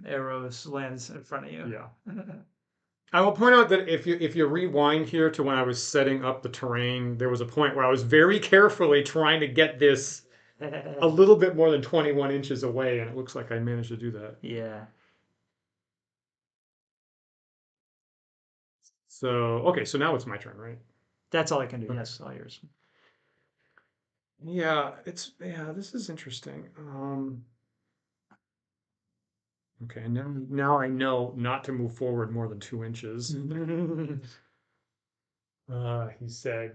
arrows lands in front of you. Yeah. I will point out that if you rewind here to when I was setting up the terrain, there was a point where I was very carefully trying to get this a little bit more than 21 inches away, and it looks like I managed to do that. Yeah. So, okay, so now it's my turn, right? That's all I can do. Okay. Yes, all yours. Yeah, this is interesting. Okay, now I know not to move forward more than 2 inches. He said.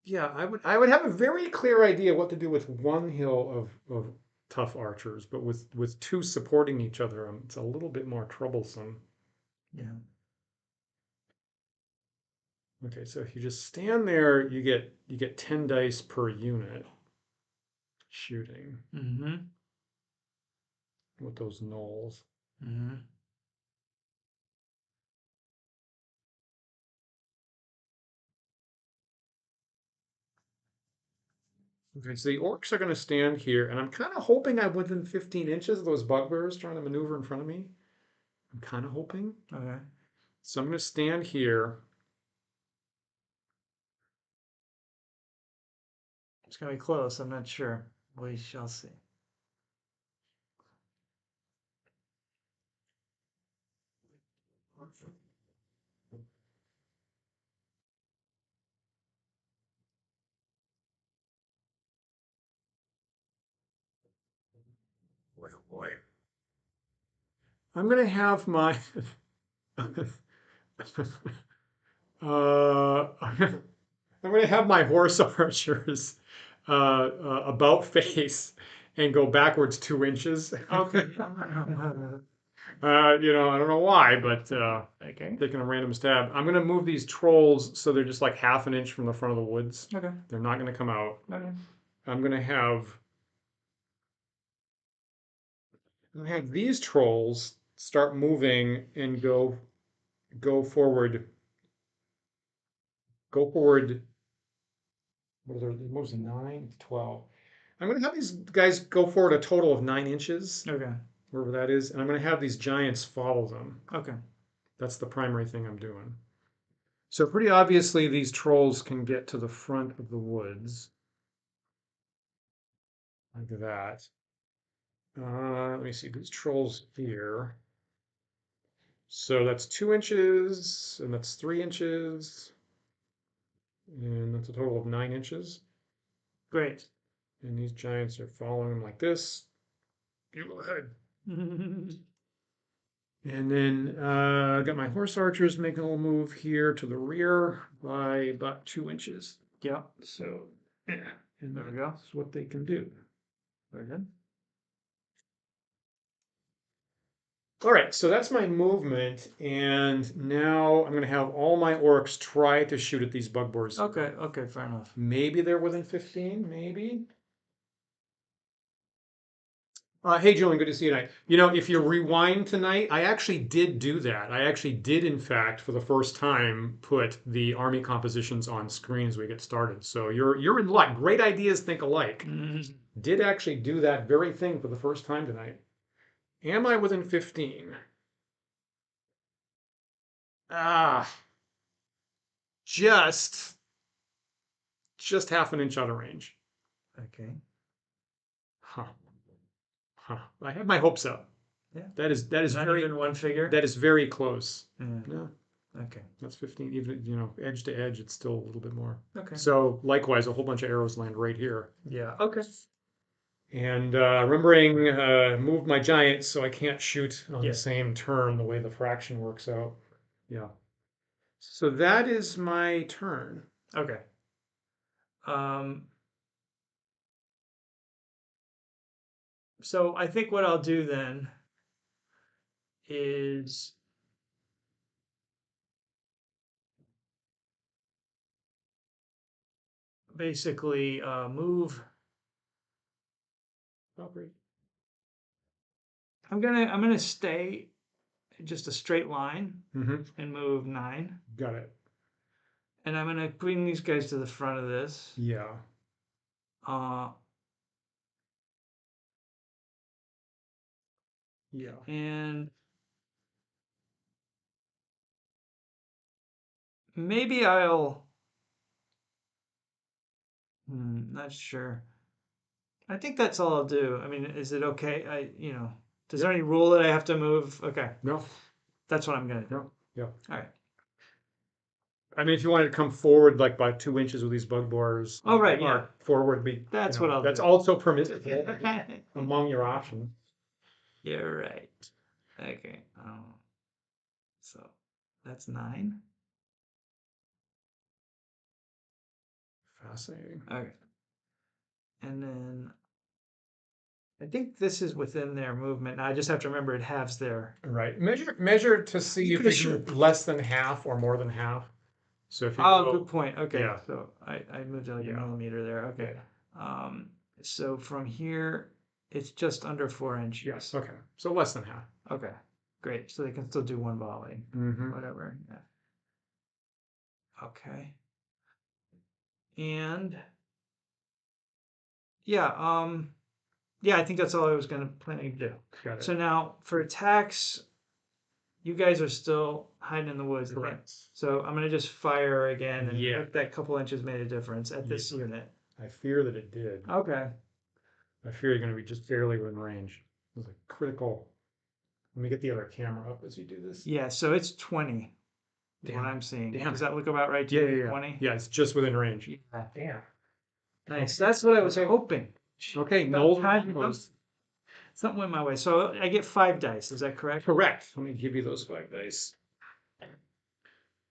Yeah, I would have a very clear idea what to do with one hill of tough archers, but with two supporting each other, it's a little bit more troublesome. Yeah. Okay, so if you just stand there, you get 10 dice per unit shooting Mm-hmm. with those gnolls. Mm-hmm. Okay, so the orcs are going to stand here, and I'm kind of hoping I'm within 15 inches of those bugbears trying to maneuver in front of me. I'm kind of hoping. Okay. So I'm going to stand here. It's gonna be close. I'm not sure. We shall see. Boy, oh boy. I'm going to have my. I'm going to have my horse archers about face and go backwards 2 inches. Okay. I don't know why, but Okay. taking a random stab. I'm going to move these trolls so they're just like half an inch from the front of the woods. Okay. They're not going to come out. Okay. I'm going to have these trolls start moving and go forward. Go forward. What was it, 9, 12? I'm going to have these guys go forward a total of 9 inches, Okay. wherever that is, and I'm going to have these giants follow them. Okay. That's the primary thing I'm doing. So pretty obviously these trolls can get to the front of the woods. Like that. Let me see, these trolls here. So that's 2 inches, and that's 3 inches. And that's a total of 9 inches. Great. And these giants are following them like this. You go ahead. And then I got my horse archers making a little move here to the rear by about 2 inches. Yeah. So, yeah, and There we go. that's what they can do. Very good. All right, so that's my movement, and now I'm going to have all my orcs try to shoot at these bugbears. Okay. Okay. Fair enough. Maybe they're within 15, maybe. Hey, Julian, good to see you tonight. If you rewind tonight, I actually did do that. I actually did, in fact, for the first time, put the army compositions on screen as we get started. So you're in luck. Great ideas think alike. Did actually do that very thing for the first time tonight. Am I within 15? Just half an inch out of range. Okay. Huh. I have my hopes up. Yeah. That is Not very even one figure. that is very close. Yeah. Yeah. Okay. That's 15. Even, you know, edge to edge, it's still a little bit more. Okay. So likewise, a whole bunch of arrows land right here. Yeah. Okay. And remembering move my giants so I can't shoot on Yeah. the same turn the way the fraction works out. Yeah. So that is my turn. Okay. So I think what I'll do then is basically move. Oh, great. I'm gonna stay just a straight line Mm-hmm. and move 9. Got it. And I'm gonna bring these guys to the front of this. Yeah. Uh, Yeah. and maybe I'll. Not sure. I think that's all I'll do. I mean, is it okay? Is there any rule that I have to move? Okay, No. that's what I'm gonna do. No. Yeah. All right. I mean, if you wanted to come forward like by 2 inches with these bug bores, Oh, right, or yeah. forward be. That's what I'll That's do. also permitted among your options. You're right. Okay. So that's 9. Fascinating. Okay. And then I think this is within their movement. I just have to remember it halves their. Right. Measure to see if Pretty you're less than half or more than half. So if you Oh, go, good point. Okay. yeah. So I moved it like a Yeah. millimeter there. Okay. So from here, it's just under 4 inches. Yes. Okay. So less than half. Okay. Great. So they can still do one volley. Mm-hmm. Whatever. Yeah. Okay. And yeah, I think that's all I was planning to do. Got it. So now for attacks, you guys are still hiding in the woods. okay? Correct. So I'm gonna just fire again, and Yeah. if that couple inches made a difference at this unit. I fear that it did. Okay. I fear you're going to be just barely within range. It was a critical. Let me get the other camera up as you do this. Yeah. So it's 20. Is what Damn. I'm seeing. Damn. Does that look about right to Yeah, you? yeah, yeah. 20. Yeah, it's just within range. Yeah. Damn. Nice. That's what I was hoping. Okay, About Gnolls time Trolls. Something went my way. So I get 5 dice. Is that correct? Correct. Let me give you those 5 dice.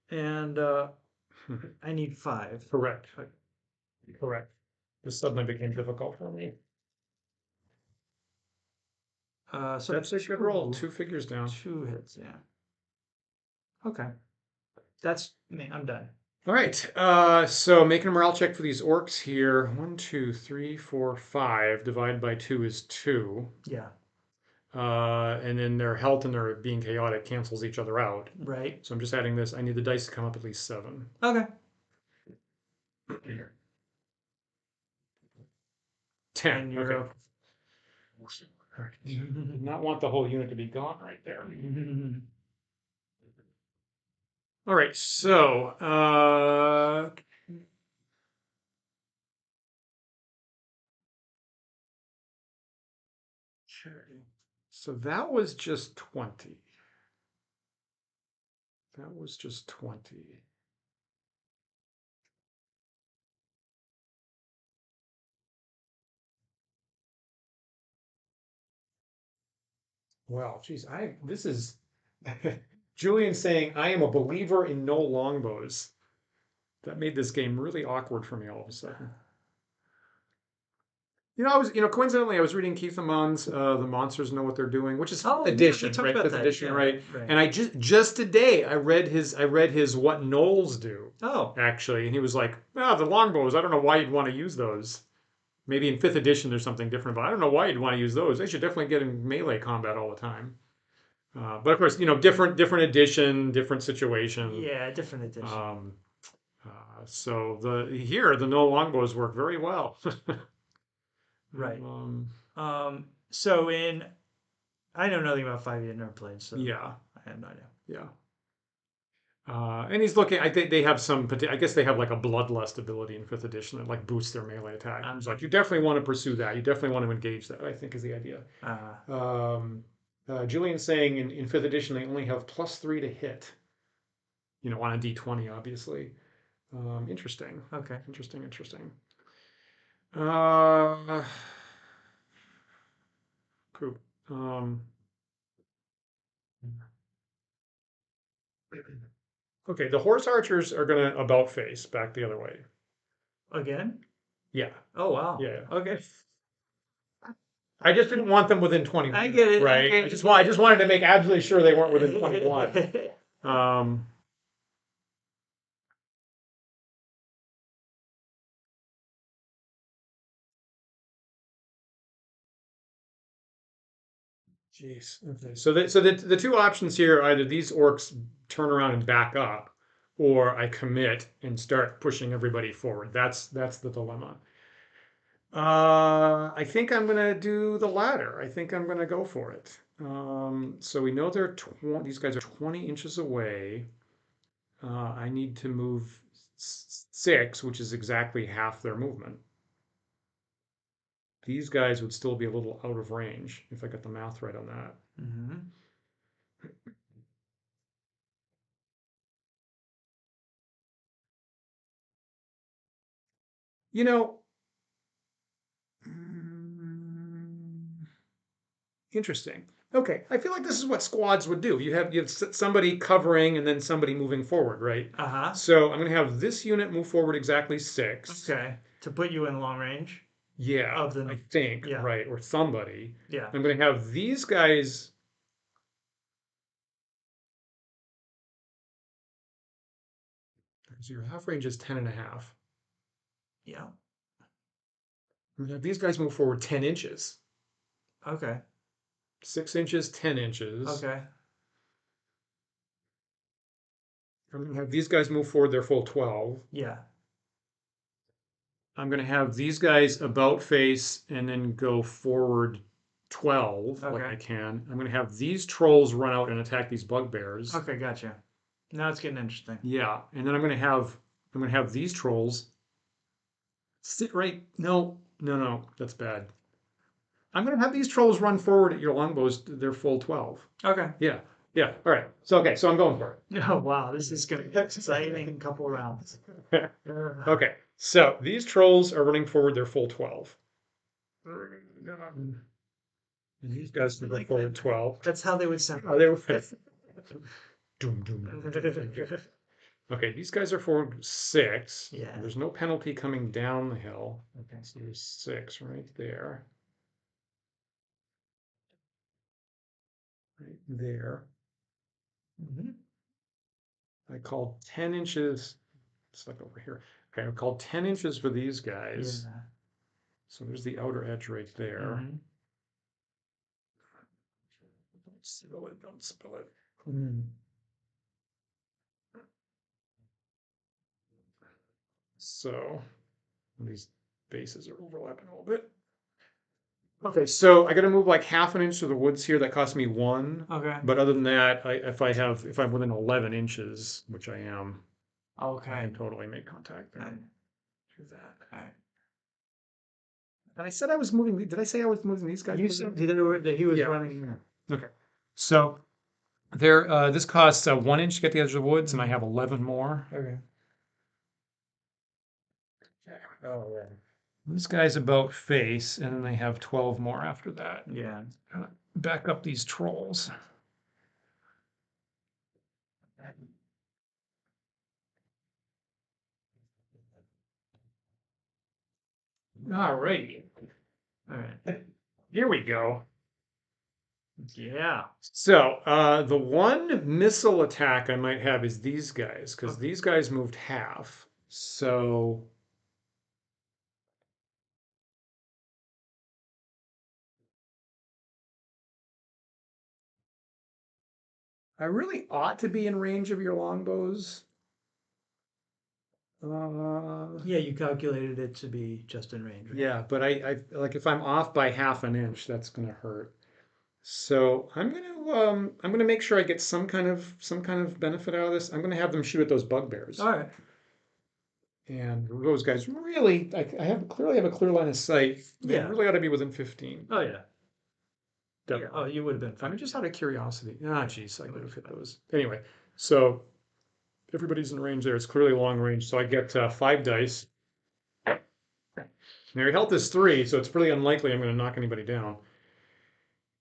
And I need 5. Correct. Correct. This suddenly became difficult for me. So That's a good roll. 2 figures down. 2 hits. Yeah. Okay. That's me. I'm done. All right. So making a morale check for these orcs here. 1, 2, 3, 4, 5. Divided by 2 is 2. Yeah. And then their health and their being chaotic cancels each other out. Right. So I'm just adding this. I need the dice to come up at least 7. Okay. 10. And you're Okay. Did not want the whole unit to be gone right there. All right. So okay. So that was just 20. That was just 20. Well, geez, this is Julian saying I am a believer in no longbows. That made this game really awkward for me all of a sudden. Coincidentally, I was reading Keith Amon's "The Monsters Know What They're Doing," which is fifth edition, right? Fifth edition, right? And I just today I read his "What Gnolls Do." Oh, actually, and he was like, the longbows. I don't know why you'd want to use those. Maybe in 5th edition there's something different, but I don't know why you'd want to use those. They should definitely get in melee combat all the time. But of course, different edition, different situation. Yeah, different edition. So the no longbows work very well. Right. So I know nothing about 5e. I've never played, so yeah, I have no idea. Yeah. And he's looking. I think they have some. I guess they have like a bloodlust ability in 5th edition that like boosts their melee attack. It's like you definitely want to pursue that. You definitely want to engage that. I think is the idea. Julian's saying in 5th edition they only have +3 to hit. on a D20, obviously. Interesting. Okay. Interesting. Cool. Okay, the horse archers are gonna about face back the other way. Again? Yeah, Oh wow. yeah. Okay. I just didn't want them within 20, I get it. right? Okay. I just wanted to make absolutely sure they weren't within 21. Jeez. Okay. So the two options here are either these orcs turn around and back up, or I commit and start pushing everybody forward. That's the dilemma. I think I'm gonna do the latter. I think I'm gonna go for it. So we know these guys are 20 inches away. I need to move 6, which is exactly half their movement. These guys would still be a little out of range if I got the math right on that. Mm-hmm. You know, interesting. Okay, I feel like this is what squads would do. You have somebody covering and then somebody moving forward, right? Uh-huh. So I'm going to have this unit move forward exactly 6. Okay. To put you in long range. Yeah, Of the I think, yeah. right, or somebody. Yeah. I'm going to have these guys. So your half range is 10 and a half. Yeah. I'm going to have these guys move forward 10 inches. Okay. 6 inches, 10 inches. Okay. I'm going to have these guys move forward their full 12. Yeah. I'm going to have these guys about face and then go forward 12 like Okay. I can. I'm going to have these trolls run out and attack these bugbears. Okay, gotcha. Now it's getting interesting. Yeah, and then I'm going to have these trolls sit right. No, that's bad. I'm going to have these trolls run forward at your longbows. They're full 12. Okay. Yeah. All right. So I'm going for it. Oh wow, this is gonna be exciting couple rounds. Okay. So these trolls are running forward their full 12. And these guys can go forward 12. That's how they would sound. Oh, they were. Doom, doom. Okay, these guys are forward 6. Yeah. There's no penalty coming down the hill. Okay, so there's 6 right there. Right there. Mm-hmm. I called 10 inches. It's like over here. Okay, I called 10 inches for these guys. Yeah. So there's the outer edge right there. Mm-hmm. Don't spill it. Mm. So these bases are overlapping a little bit. Okay, so I got to move like half an inch to the woods here. That cost me 1. Okay. But other than that, if I'm within 11 inches, which I am, I Okay. can totally make contact there. Okay. Do that. Alright. And I said I was moving. Did I say I was moving these guys? You said that he was Yeah. running. Okay. So there, this costs 1 inch to get the edge of the woods, and I have 11 more. Okay. Oh, yeah. This guy's about face, and then they have 12 more after that. Yeah. Back up these trolls. All right. Alright. Here we go. Yeah. So the one missile attack I might have is these guys, because these guys moved half. So I really ought to be in range of your longbows. Yeah, you calculated it to be just in range. Right? Yeah, but I like if I'm off by half an inch, that's gonna hurt. So I'm gonna make sure I get some kind of benefit out of this. I'm gonna have them shoot at those bugbears. All right. And those guys really, I clearly have a clear line of sight. They Yeah. really ought to be within 15. Oh yeah. Definitely. Yeah. Oh, you would have been I mean, fine. just out of curiosity. Ah, geez, I would have hit those. Anyway, so Everybody's in range there. It's clearly long range, so I get 5 dice. Now your health is 3, so it's pretty unlikely I'm going to knock anybody down.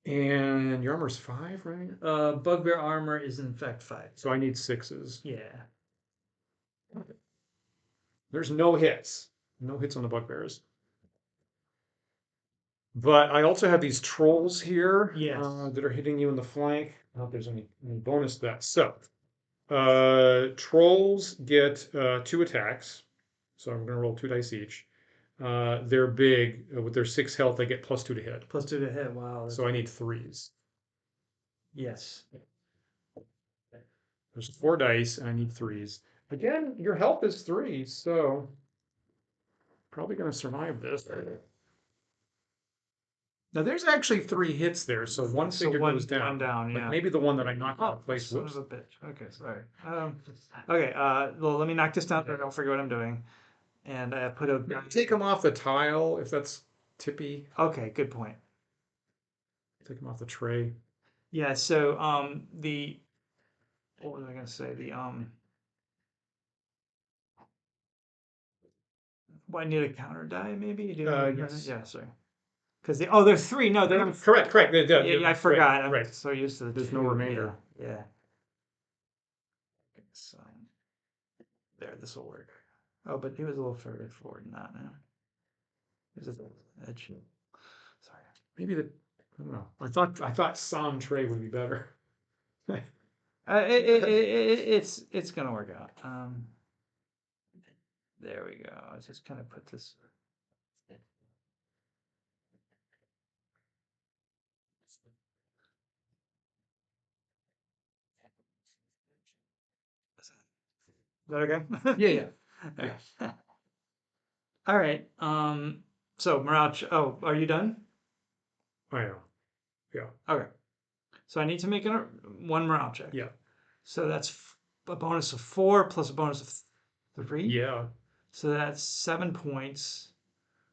And your armor's 5, right? Bugbear armor is in fact 5. So I need 6s. Yeah. There's no hits. No hits on the bugbears. But I also have these trolls here Yes. that are hitting you in the flank. I don't know if there's any bonus to that. So, trolls get 2 attacks. So I'm going to roll 2 dice each. They're big. With their 6 health, they get +2 to hit. +2 to hit. Wow. So I need 3s. Yes. There's 4 dice, and I need 3s. Again, your health is 3, so probably going to survive this. Now there's actually 3 hits there, so one figure goes down. One down, But yeah. maybe the one that I knocked out Oh, of place. son Whoops. of a bitch. Okay, sorry. Okay. Well, let me knock this down so I don't forget what I'm doing. And I put a. Take them off the tile if that's tippy. Okay, good point. Take them off the tray. Yeah. So what was I gonna say? Well, I need a counter die, maybe. Do you have Yes. Yeah, sorry. Because they're 3. No, they're not. Correct. Yeah, I forgot. Right. I'm so used to the There's no 2. remainder. Yeah. Okay, so there, this will work. Oh, but he was a little further forward. Not now. There's a edge. Sorry. Maybe I don't know. I thought Sam tray would be better. It's gonna work out. There we go. Let's just kind of put this. Is that okay? Yeah. Okay. All right. So morale. Are you done? I know. Yeah. Okay. So I need to make one morale check. Yeah. So that's a bonus of 4 plus a bonus of 3. Yeah. So that's 7 points.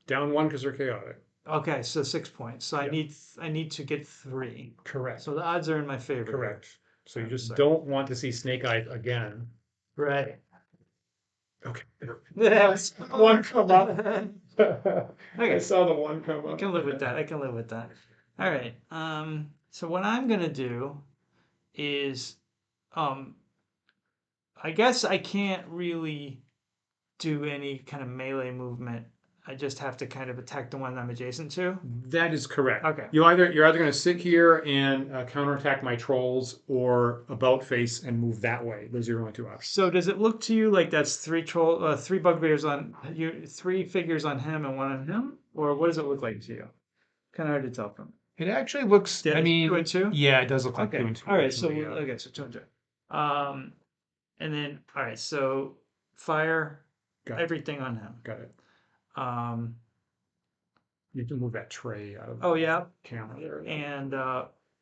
Down 1 because they're chaotic. Okay, so 6 points. So Yeah. I need to get 3. Correct. So the odds are in my favor. Correct. So you just Sorry. don't want to see Snake Eyes again. Right. Okay. Yes. One come up. Okay. I saw the one come I up. can live with that. I can live with that. All right. So what I'm gonna do is, I guess I can't really do any kind of melee movement. I just have to kind of attack the one I'm adjacent to. That is correct. Okay. You're either going to sit here and counterattack my trolls, or about face and move that way. Those are your only 2 options. So does it look to you like that's 3 bugbears on you, 3 figures on him and 1 on him, or what does it look like to you? Kind of hard to tell from. It actually looks. Yeah, I mean, 2 and 2. Yeah, it does look like Okay. 2 and 2. All right. So actually, yeah. okay. So 2 and 2. And then all right. So fire Got it. everything on him. Got it. Um. You can move that tray out of Oh yeah. the camera there. And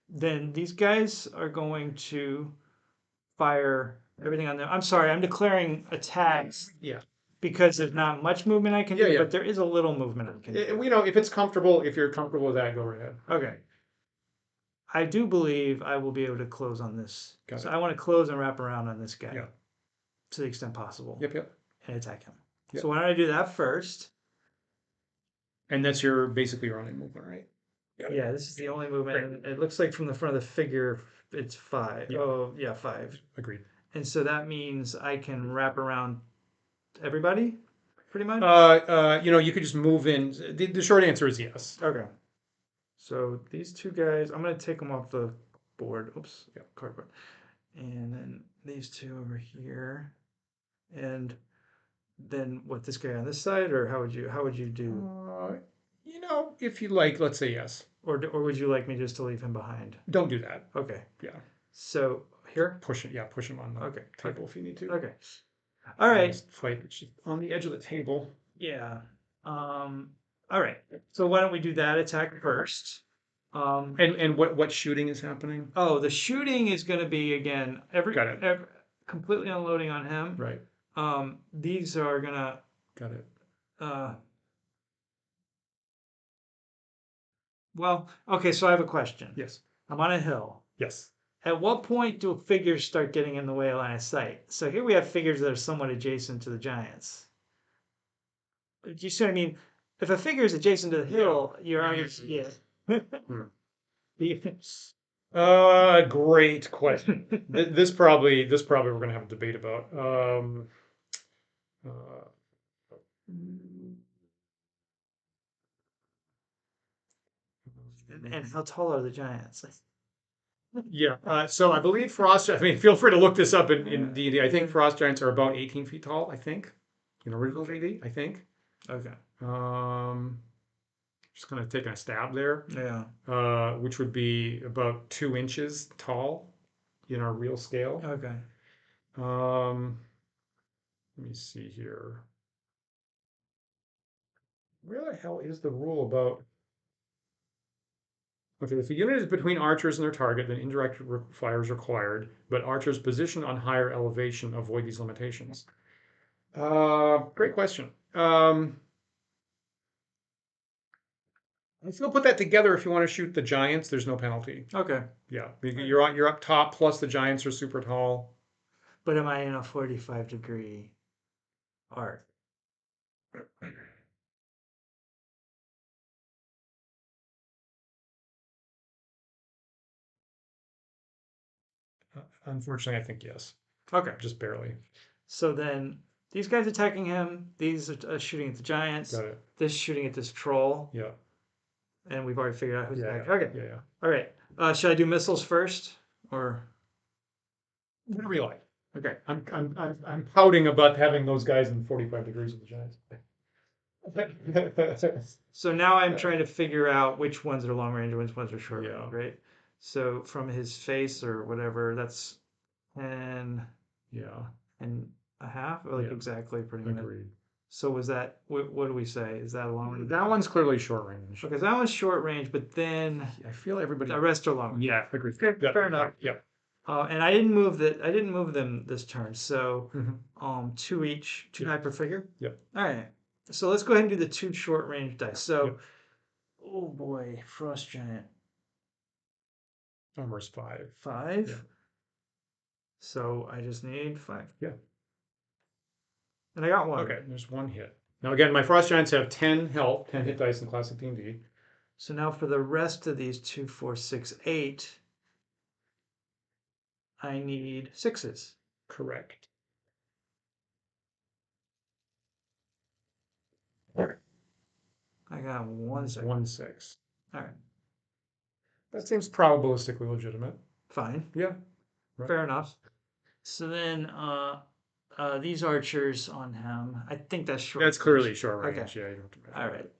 then these guys are going to fire everything on them. I'm sorry. I'm declaring attacks. Yeah. Because there's not much movement I can do, Yeah. but there is a little movement I can do. If it's comfortable, if you're comfortable with that, go right ahead. Okay. I do believe I will be able to close on this. Got So it. I want to close and wrap around on this guy. Yeah. To the extent possible. Yep. And attack him. Yep. So why don't I do that first? And that's basically your only movement, right? Yeah, this is the only movement. And it looks like from the front of the figure, it's 5. Yeah. Oh, yeah, 5. Agreed. And so that means I can wrap around everybody, pretty much? You could just move in. The short answer is yes. Okay. So these 2 guys, I'm going to take them off the board. Oops. Yeah. Cardboard. And then these 2 over here. And then what, this guy on this side, or how would you do? If you like, let's say yes. Or would you like me just to leave him behind? Don't do that. Okay. Yeah. So here? Push it. Yeah, push him on the Okay. table if you need to. Okay. All right. Just fight on the edge of the table. Yeah. All right. So why don't we do that attack first? And what shooting is happening? Oh, the shooting is going to be again Got it. Completely unloading on him. Right. These are gonna. Got it. Well, okay. So I have a question. Yes. I'm on a hill. Yes. At what point do figures start getting in the way of line of sight? So here we have figures that are somewhat adjacent to the giants. Do you see what I mean? If a figure is adjacent to the hill, you're on your Great question. This probably we're gonna have a debate about. Uh, and how tall are the giants? yeah. So I believe frost. I mean, feel free to look this up in D&D. I think frost giants are about 18 feet tall. I think in original D&D. I think. Okay. Just kind of taking a stab there. Yeah. Which would be about 2 inches tall in our real scale. Okay. Let me see here. Where the hell is the rule about? Okay, if the unit is between archers and their target, then indirect fire is required, but archers positioned on higher elevation avoid these limitations. Great question. If you'll put that together, if you want to shoot the giants, there's no penalty. Okay. Yeah, you're up top. Plus the giants are super tall. But am I in a 45-degree arc? Unfortunately, I think yes. Okay. Just barely. So then these guys attacking him, these are shooting at the giants, Got it. this shooting at this troll, Yeah. and we've already figured out who's Yeah. attacking. Okay. Yeah. All right. Should I do missiles first, or Whatever you like. okay? I'm pouting about having those guys in 45 degrees of the giants. So now I'm trying to figure out which ones are long range and which ones are short Yeah. range, right? So from his face or whatever, that's 10 Yeah. and a half, or like Yeah. exactly pretty much. Agreed. So was that what do we say? Is that a long range? That one's clearly short range. Because that one's short range, but then I feel everybody. the rest are long range. Yeah, agreed. Okay, Yeah. fair enough. Yeah. And I didn't move that. I didn't move them this turn. So, Mhm. 2 each, 2 Yeah. die per figure. Yep. All right. So let's go ahead and do the 2 short range dice. So, Yep. oh boy, frost giant Armor's 5. 5. Yeah. So I just need 5. Yeah. And I got 1. Okay, there's 1 hit. Now again, my frost giants have 10 health, 10 hit dice in classic D&D. So now for the rest of these 2, 4, 6, 8, I need 6s. Correct. I got 1 6. 1 6. All right. That seems probabilistically legitimate. Fine. Yeah. Right. Fair enough. So then these archers on him, I think that's short. That's clearly short range. Okay. Yeah, you don't have to measure All that. right.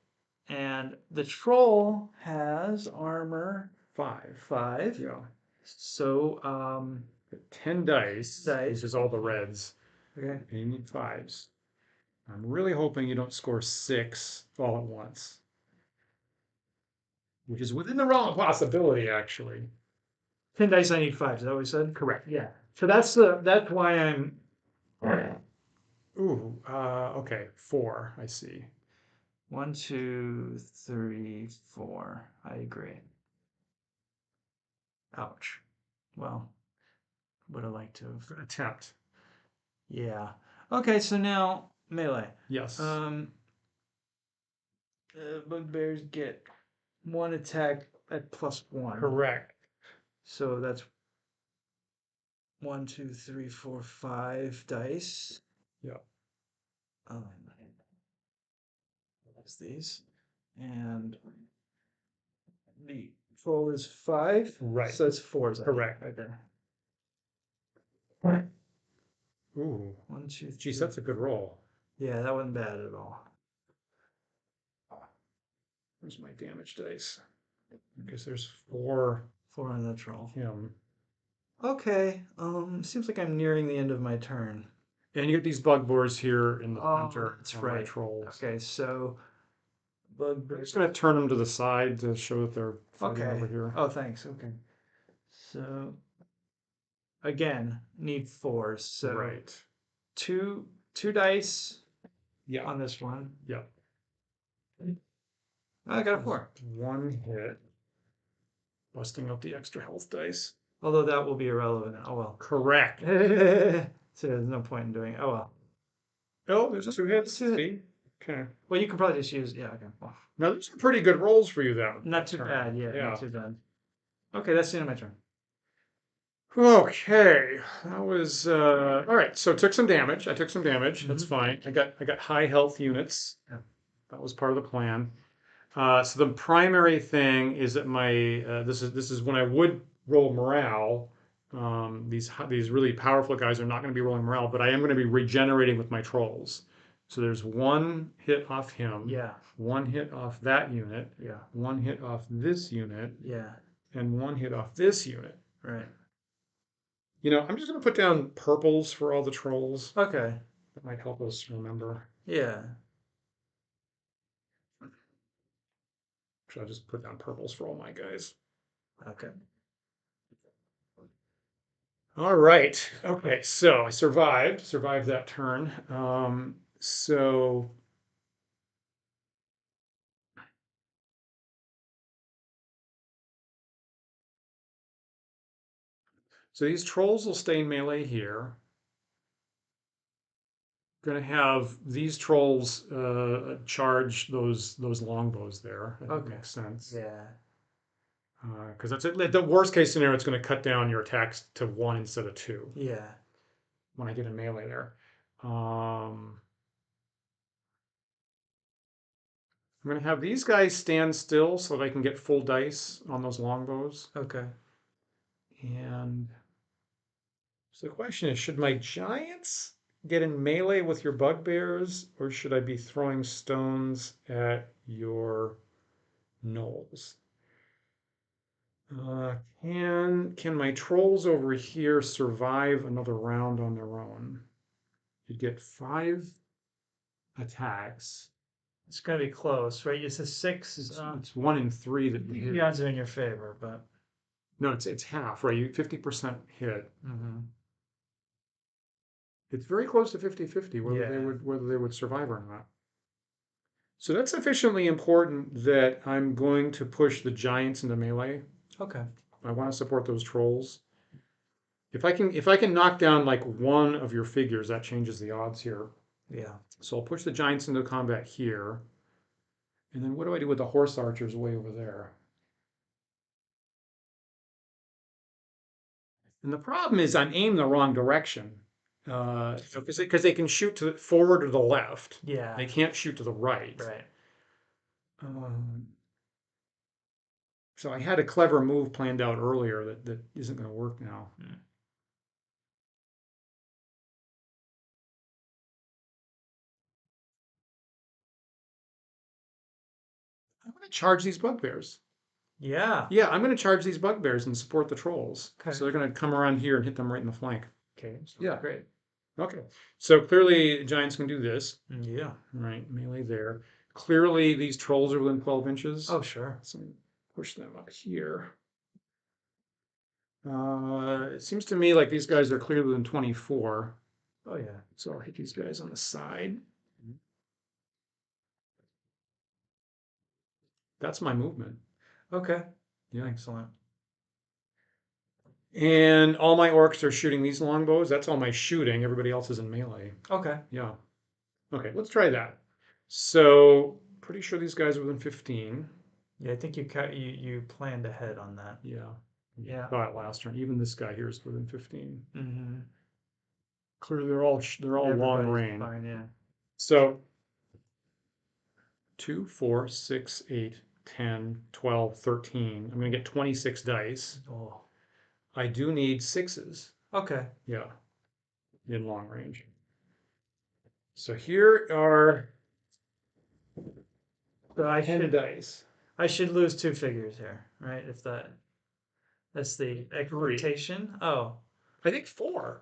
And the troll has armor 5. 5. Yeah. So 10 dice, Dice. which is all the reds, okay. and you need 5s. I'm really hoping you don't score 6 all at once, which is within the realm of possibility, actually. 10 dice, I need 5. Is that what we said? Correct. Yeah. So that's why I'm. Ooh, okay, 4, I see. 1, 2, 3, 4. I agree. Ouch. Well, would have liked to have. Attempt. Yeah. Okay, so now melee. Yes. Bugbears get 1 attack at +1. Correct. So that's 1, 2, 3, 4, 5 dice. Yeah. That's these. And the roll is 5. Right. So it's 4s. Correct. Right there. Ooh. 1, 2, 3. Geez, that's a good roll. Yeah, that wasn't bad at all. Where's my damage dice? Because there's 4 4 on that roll. him. Okay. Seems like I'm nearing the end of my turn. And you get these bugbears here in the Oh, center. that's on my right. Trolls. Okay, so I'm Bugbears. just gonna turn them to the side to show that they're fighting Okay. over here. Oh, thanks. Okay. So again, need 4s. So Right. two dice Yeah. on this one. Yeah. I got a 4. 1 hit. Busting out the extra health dice. Although that will be irrelevant. Oh well. Correct. So there's no point in doing it. Oh well. Oh, there's 2 hits. Two hits. See? Okay. Well, you can probably just use. Yeah. Okay. Well, Now, those are pretty good rolls for you, though. not too Turn. bad. Yeah. Yeah. Not too bad. Okay, that's the end of my turn. Okay, that was all right. So took some damage. I took some damage. That's Mhm. fine. I got high health units. Yeah. That was part of the plan. So the primary thing is that my this is when I would roll morale. These really powerful guys are not going to be rolling morale, but I am going to be regenerating with my trolls. So there's 1 hit off him. Yeah. 1 hit off that unit. Yeah. 1 hit off this unit, Yeah. and 1 hit off this unit. Right. You know, I'm just going to put down purples for all the trolls. Okay. That might help us remember. Yeah. So I'll just put down purples for all my guys. Okay. All right. Okay, so I survived that turn. So these trolls will stay in melee here. Going to have these trolls charge those longbows there. That Okay. makes sense. Yeah. Because that's it. The worst case scenario. It's going to cut down your attacks to 1 instead of 2 Yeah. when I get in melee there. I'm going to have these guys stand still so that I can get full dice on those longbows. Okay. And so the question is, should my giants get in melee with your bugbears, or should I be throwing stones at your gnolls? Can my trolls over here survive another round on their own? You'd get 5 attacks. It's gonna be close, right? It's a 6. It's 1 in 3 that you hit. The odds are in your favor, but. No, it's half, right? You 50% hit. Mm-hmm. It's very close to 50-50 whether they would survive or not. So that's sufficiently important that I'm going to push the giants into melee. Okay. I want to support those trolls. If I can knock down like 1 of your figures, that changes the odds here. Yeah. So I'll push the giants into combat here. And then what do I do with the horse archers way over there? And the problem is I'm aimed the wrong direction. Because they can shoot to the forward or the left. Yeah. They can't shoot to the right. Right. So I had a clever move planned out earlier that isn't going to work now. I'm going to charge these bugbears. Yeah. Yeah, I'm going to charge these bugbears and support the trolls. Okay. So they're going to come around here and hit them right in the flank. Okay. Yeah. Great. Okay. So clearly giants can do this. Yeah. Right, melee there. Clearly these trolls are within 12 inches. Oh, sure. So push them up here. It seems to me like these guys are clearly within 24. Oh, yeah. So I'll hit these guys on the side. That's my movement. Okay. Yeah. Excellent. And all my orcs are shooting these longbows. That's all my shooting. Everybody else is in melee. Okay. Yeah. Okay, let's try that. So pretty sure these guys are within 15. Yeah, I think you planned ahead on that. Yeah. Yeah. Thought last turn. Even this guy here is within 15. Mm-hmm. Clearly they're all long range. Fine, yeah. So 2, 4, 6, 8, 10, 12, 13. I'm going to get 26 dice. Oh. I do need 6s. Okay. Yeah. In long range. So here are So I 10 should dice. I should lose 2 figures here, right? If that's the expectation. Oh, I think 4.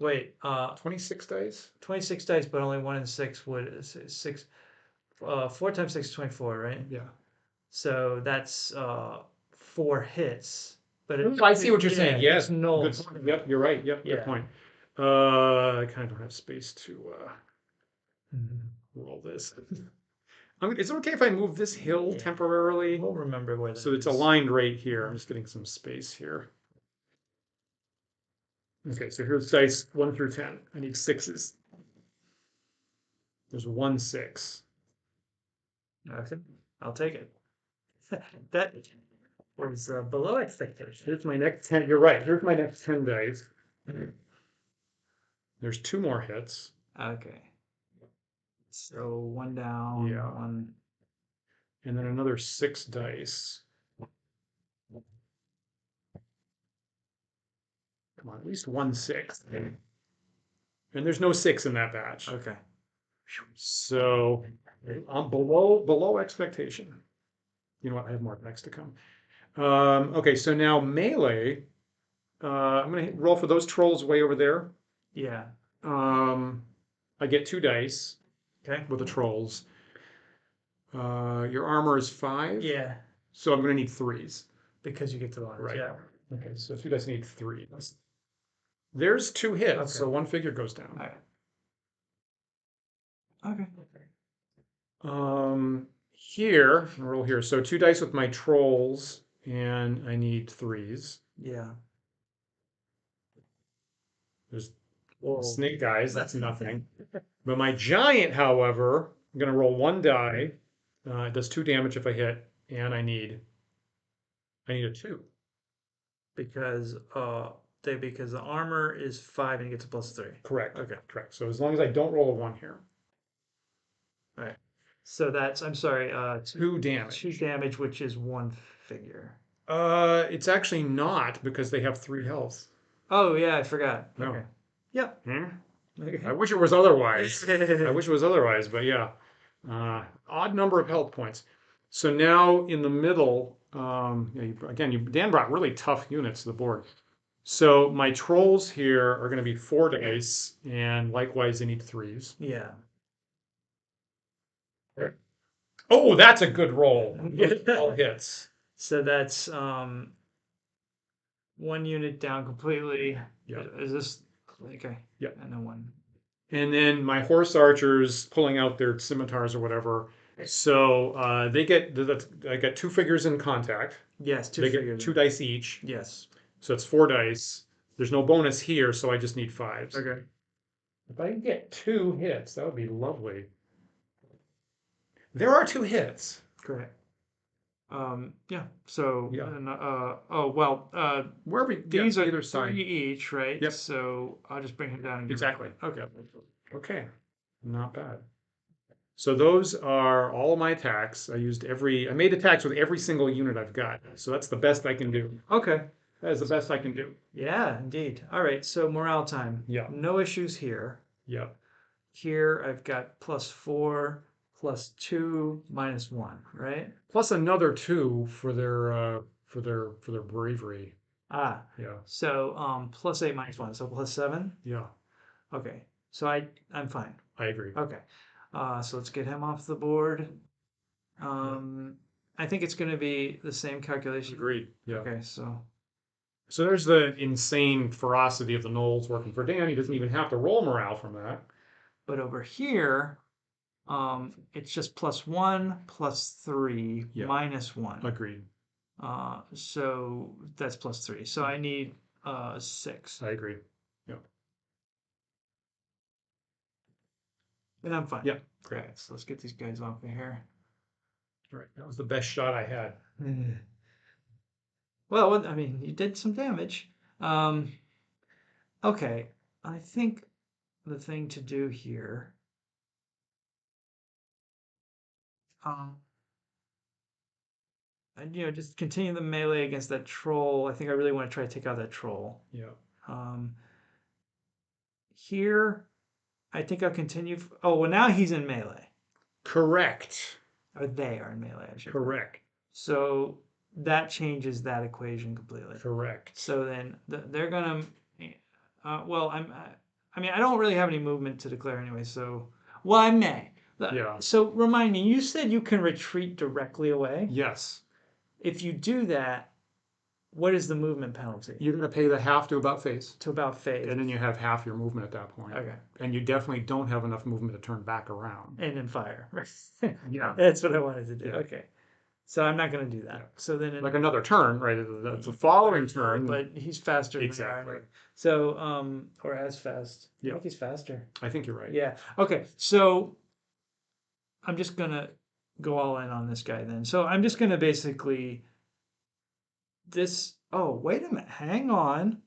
wait. 26 dice. 26 dice, but only 1 in 6 would 6. 4 times 6 is 24, right? Yeah. So that's 4 hits. But I see what you're saying. it's Yes. gnolls. Good point. Yep, you're right. Yep, Yeah. good point. I kind of don't have space to roll this. Is it okay if I move this hill Yeah. temporarily? We'll remember where that So it's is. aligned right here. I'm just getting some space here. Okay, so here's dice 1 through 10. I need 6s. There's 1 6. Okay, I'll take it. That was below expectation. Here's my next 10. You're right. Here's my next 10 dice. There's 2 more hits. Okay. So 1 down, Yeah. 1. And then another 6 dice. Come on, at least 1 6. And there's no 6 in that batch. Okay. So I'm below expectation. You know what? I have more attacks to come. Okay, so now melee. I'm gonna roll for those trolls way over there. Yeah. I get 2 dice Okay. with the trolls. Your armor is 5. Yeah. So I'm gonna need 3s. Because you get to the line. Right. Yeah. Okay, so 2 dice need 3. There's 2 hits, Okay. so 1 figure goes down. All right. Okay. Here, I'll roll here. So 2 dice with my trolls, and I need 3s. Yeah. There's Whoa. snake guys, that's nothing. But my giant, however, I'm gonna roll 1 die. It does 2 damage if I hit, and I need a 2. Because because the armor is 5 and you get to +3. Correct. Okay. Correct. So as long as I don't roll a 1 here. All right. So that's, I'm sorry, 2 damage. 2 damage, which is 1 figure. It's actually not because they have 3 health. Oh yeah, I forgot. No. Okay. Yep. Hmm? I wish it was otherwise. I wish it was otherwise, but yeah. Odd number of health points. So now in the middle, Dan brought really tough units to the board. So my trolls here are going to be 4 dice, and likewise they need 3s. Yeah. Oh, that's a good roll. All hits. So that's 1 unit down completely. Yeah. Is this okay? Yeah. And then 1. And then my horse archers pulling out their scimitars or whatever. So I get 2 figures in contact. Yes, 2 They figures. get 2 dice each. Yes. So it's 4 dice. There's no bonus here, so I just need 5s. Okay. If I can get 2 hits, that would be lovely. There are 2 hits. Correct. Yeah. So Yeah. Wherever these are either side. 3 each, right? Yep. So I'll just bring him down and give Exactly. him- Okay. Okay. Not bad. So those are all my attacks. I made attacks with every single unit I've got. So that's the best I can do. Okay. That is the best I can do. Yeah, indeed. All right. So morale time. Yeah. No issues here. Yeah. Here I've got +4, +2, -1, right? Plus another 2 for their bravery. Ah. Yeah. So +8, -1, so +7. Yeah. Okay. So I'm fine. I agree. Okay. So let's get him off the board. I think it's going to be the same calculation. Agreed. Yeah. Okay, so So there's the insane ferocity of the Gnolls working for Dan. He doesn't even have to roll morale from that. but over here, it's just +1, +3, Yeah. -1. Agreed. So that's +3. So I need 6. I agree. Yeah. And I'm fine. Yeah. Great. So let's get these guys off of here. All right. That was the best shot I had. Well, I mean, you did some damage. Okay. I think the thing to do here. And just continue the melee against that troll. I think I really want to try to take out that troll. Yeah. Here, I think I'll continue. Oh, well, now he's in melee. Correct. Or they are in melee, I should. Correct. So that changes that equation completely. Correct. So then they're gonna. Well, I mean, I don't really have any movement to declare anyway. So, well, I may. Yeah. So remind me. You said you can retreat directly away. Yes. If you do that, what is the movement penalty? You're going to pay the half to about face. To about phase. And then you have half your movement at that point. Okay. And you definitely don't have enough movement to turn back around. And then fire. Yeah. That's what I wanted to do. Yeah. Okay. So I'm not going to do that. Yeah. So then Like another turn, right? It's a following turn. but he's faster Exactly. than I am. So or as fast. I Yeah. think he's faster. I think you're right. Yeah. Okay. So I'm just gonna go all in on this guy then. So I'm just gonna basically this. Oh, wait a minute. Hang on.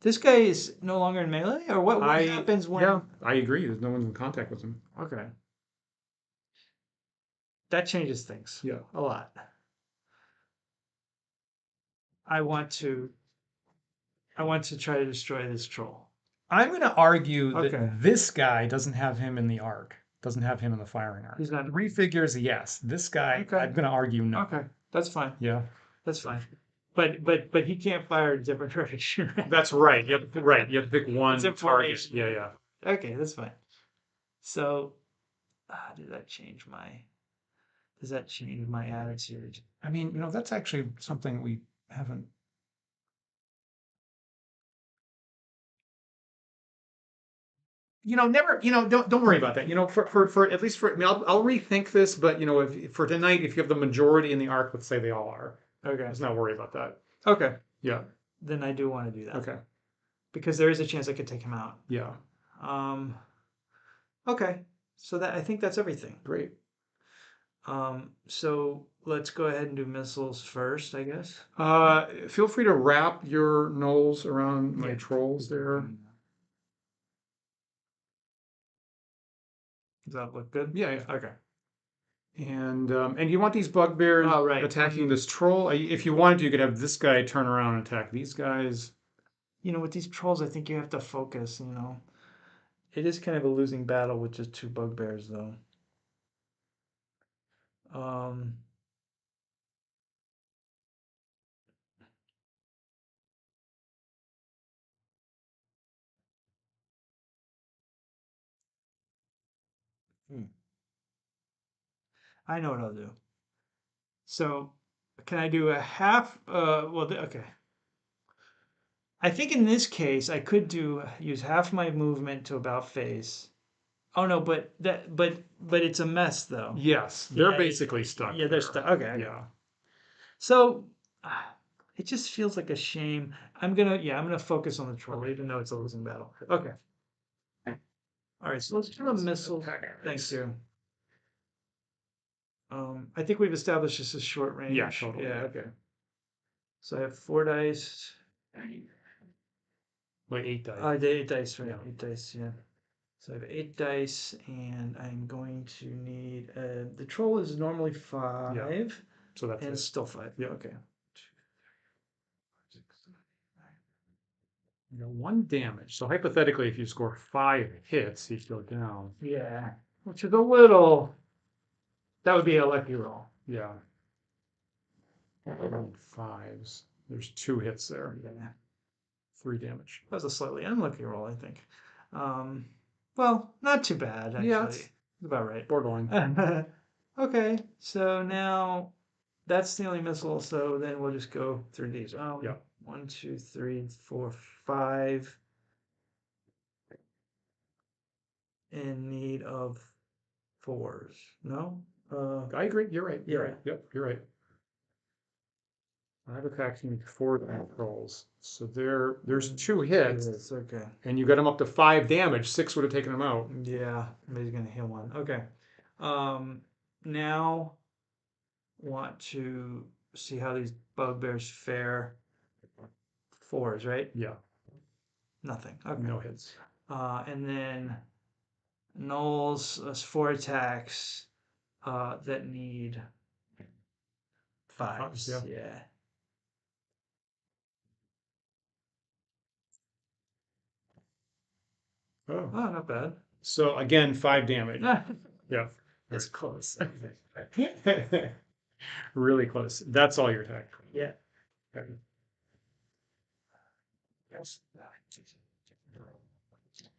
This guy is no longer in melee, or what happens when? Yeah, I agree. There's no one in contact with him. Okay. That changes things. Yeah. A lot. I want to try to destroy this troll. I'm going to argue that Okay. this guy doesn't have him in the arc. Doesn't have him in the firing arc. He's not. 3 figures, yes. This guy, Okay. I'm going to argue no. Okay, that's fine. Yeah. That's fine. But he can't fire in a different direction. Right? That's right. You have to pick one It's target. information. Yeah, yeah. Okay, that's fine. So, does that change my attitude? I mean, that's actually something we haven't. Never. Don't worry about that. For at least for. I mean, I'll rethink this, but if for tonight, if you have the majority in the arc, let's say they all are. Okay. Let's not worry about that. Okay. Yeah. Then I do want to do that. Okay. Because there is a chance I could take him out. Yeah. Okay. So I think that's everything. Great. So let's go ahead and do missiles first, I guess. Feel free to wrap your gnolls around my Yeah. trolls there. Does that look good? Yeah, yeah. Okay. And you want these bugbears Oh, right. attacking this troll? If you wanted to, you could have this guy turn around and attack these guys. With these trolls, I think you have to focus, It is kind of a losing battle with just 2 bugbears, though. I know what I'll do. So, can I do a half? Okay. I think in this case, I could use half my movement to about face. Oh no, but it's a mess though. Yes, they're Yeah, basically stuck. Yeah, they're there. stuck. Okay. Yeah. So it just feels like a shame. I'm gonna focus on the troll, even though it's a losing battle. Okay. All right, so let's do a missile. Thanks, you. I think we've established this as short range. Yeah, totally. Yeah. Okay. So I have 4 dice. Like 8 dice. I did 8 dice, right? Yeah. 8 dice, yeah. So I have 8 dice, and I'm going to need the troll is normally 5. Yeah. So that's and it. it's still 5. Yeah. Okay. 1 damage. So hypothetically, if you score 5 hits, you go down. Yeah. Which is a little. That would be a lucky roll. Yeah. 5s. There's 2 hits there. Yeah. 3 damage. That was a slightly unlucky roll, I think. Well, not too bad, actually. Yeah, it's about right. Borderline. Okay, so now that's the only missile, so then we'll just go through these. Yeah. 1, 2, 3, 4, 5. In need of 4s. No? I agree. You're right. You're Yeah. right. Yep, you're right. 5 attacks and 4 rolls. So there's 2 hits, It's okay. and you got him up to 5 damage. 6 would have taken him out. Yeah, maybe he's gonna heal 1. Okay. Now want to see how these bugbears fare. 4s, right? Yeah. Nothing. Okay. No hits. And then Gnolls 4 attacks that need 5s. Yeah. Yeah. Oh. Oh, not bad. So again, 5 damage. Yeah. It's close. Really close. That's all your attack. Yeah. Okay.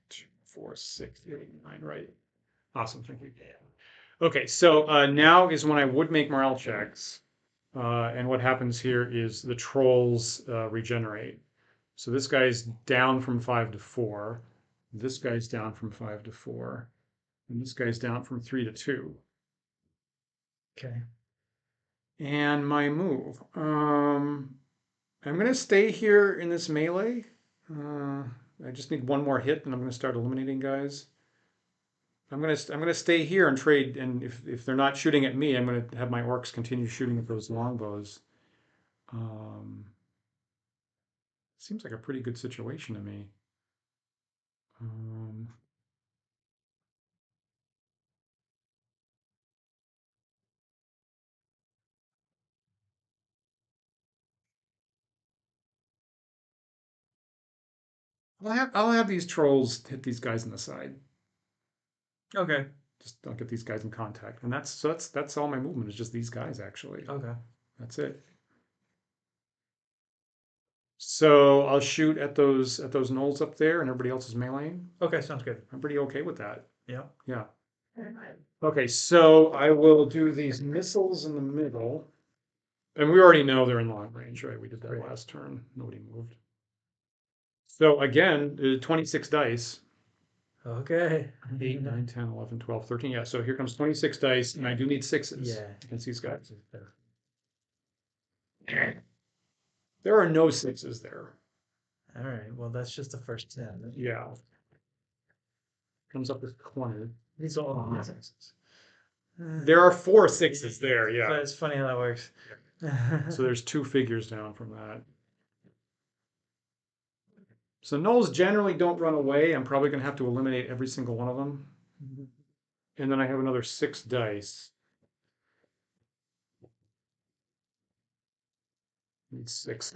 2, 4, 6, 8, 9, right. Awesome, thank you. Okay, so now is when I would make morale checks. And what happens here is the trolls regenerate. So this guy's down from 5 to 4. This guy's down from 5 to 4. And this guy's down from 3 to 2. Okay. And my move. I'm gonna stay here in this melee. I just need one more hit, and I'm gonna start eliminating guys. I'm gonna stay here and trade. And if they're not shooting at me, I'm gonna have my orcs continue shooting at those longbows. Seems like a pretty good situation to me. Um, I'll have these trolls hit these guys in the side. Okay. Just don't get these guys in contact, and that's all my movement is just these guys actually. Okay. That's it. So I'll shoot at those gnolls up there, and everybody else is meleeing. Okay, sounds good. I'm pretty okay with that. Yeah. Yeah. Okay, so I will do these missiles in the middle, and we already know they're in long range, right? We did that Right. last turn. Nobody moved. So again, 26 dice. Okay. 8, 9, 10, 11, 12, 13. Yeah, so here comes 26 dice, and I do need sixes Yeah. against these guys. There are no sixes there. All right. Well, that's just the first 10. Yeah. Comes up with 20. These are all Yeah. sixes. There are 4 sixes there, But yeah. it's funny how that works. So there's 2 figures down from that. So gnolls generally don't run away. I'm probably going to have to eliminate every single one of them. And then I have another 6 dice. Need 6.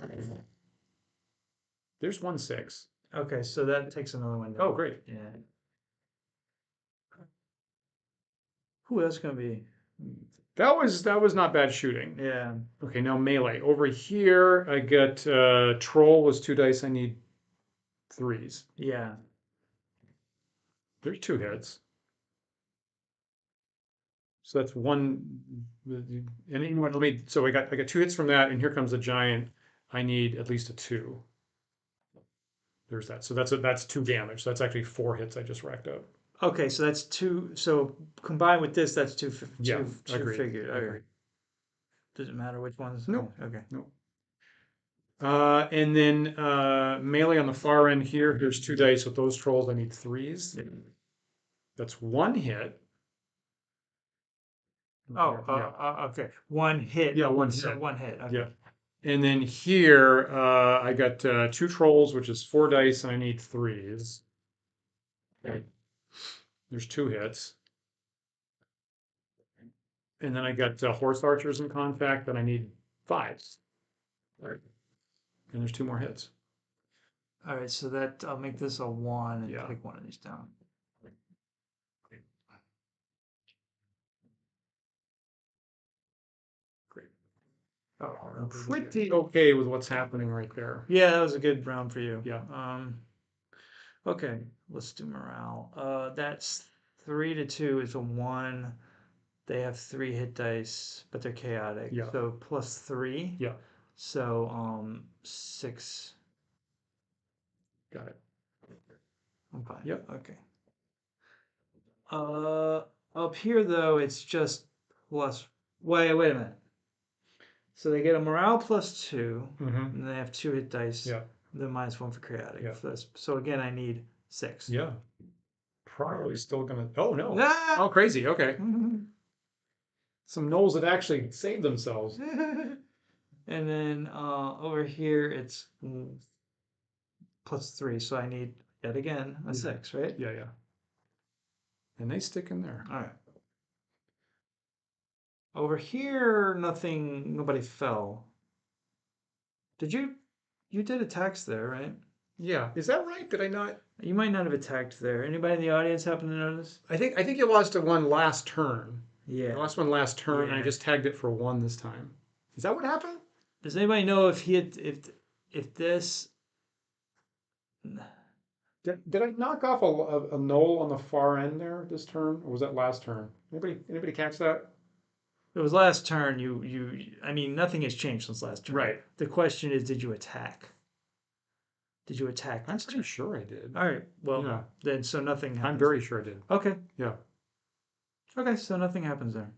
There's 1 6. Okay, so that takes another one down. Oh, great. Yeah. Ooh, that's gonna be. That was not bad shooting. Yeah. Okay, now melee. Over here, I get troll was 2 dice. I need 3s. Yeah. There's 2 hits. So that's 1. And you know what? So I got 2 hits from that, and here comes the giant. I need at least a 2. There's that. So that's 2 damage. So that's actually 4 hits I just racked up. Okay, so that's 2. So combined with this, that's two. Yeah, two agreed. figured. Agreed. Okay. Does it matter which ones? Nope. Okay. Nope. And then melee on the far end here. Here's 2 dice with those trolls. I need 3s. That's 1 hit. Oh, yeah. okay. 1 hit. Yeah, 1 So hit. 1 hit. Okay. Yeah. And then here, I got 2 trolls, which is 4 dice, and I need 3s. Okay. There's 2 hits. And then I got horse archers in contact, and I need 5s. Right. And there's 2 more hits. All right, so that I'll make this a 1 and Yeah. take one of these down. Great. Oh, I'm pretty okay with what's happening right there. yeah, that was a good round for you. Yeah. Okay, let's do morale. That's 3 to 2 is a 1. They have 3 hit dice, but they're chaotic. Yeah. So plus 3. Yeah. So 6. Got it. I'm fine. Yep. Okay. Up here though, it's just plus. Wait a minute. So they get a morale plus 2, and they have 2 hit dice. Yeah. Then minus 1 for chaotic. Yeah. So again, I need 6. Yeah. Probably still gonna. Oh no. Ah! Oh, crazy. Okay. Some gnolls that actually saved themselves. And then over here it's plus 3, so I need yet again a 6, right? Yeah, yeah. And they stick in there. All right. Over here, nobody fell. Did you did attacks there, right? Yeah. Is that right? Did I not? You might not have attacked there. Anybody in the audience happen to notice? I think you lost a 1 last turn. Yeah. I lost 1 last turn, and I Yeah. just tagged it for 1 this time. Is that what happened? Does anybody know if he had if this? Did I knock off a gnoll on the far end there this turn, or was that last turn? Anybody catch that? It was last turn. I mean, nothing has changed since last turn. Right. The question is, did you attack? Did you attack? I'm pretty sure I did. All right. Well, Yeah. then so nothing happens. I'm very sure I did. Okay. Yeah. Okay, so nothing happens there.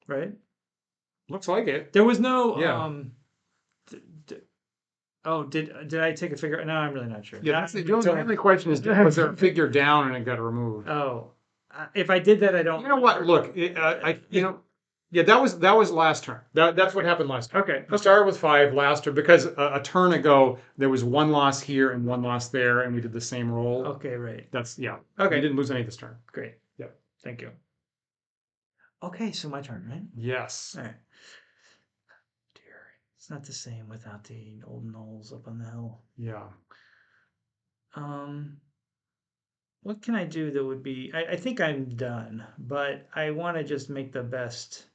Right? Looks like it. There was no Yeah. d- d- oh, did I take a figure? No, I'm really not sure. Yeah, that's the only question is, was there a figure down and it got removed? Oh, if I did that, I don't. You know what? Look, yeah, that was last turn. That's what happened last turn. Okay. We started with 5 last turn because a turn ago there was 1 loss here and 1 loss there, and we did the same roll. Okay, right. That's yeah. Okay. We didn't lose any this turn. Great. Yeah. Thank you. Okay, so my turn, right? Yes. All right. Dear, it's not the same without the old gnolls up on the hill. Yeah. What can I do that would be? I think I'm done, but I want to just make the best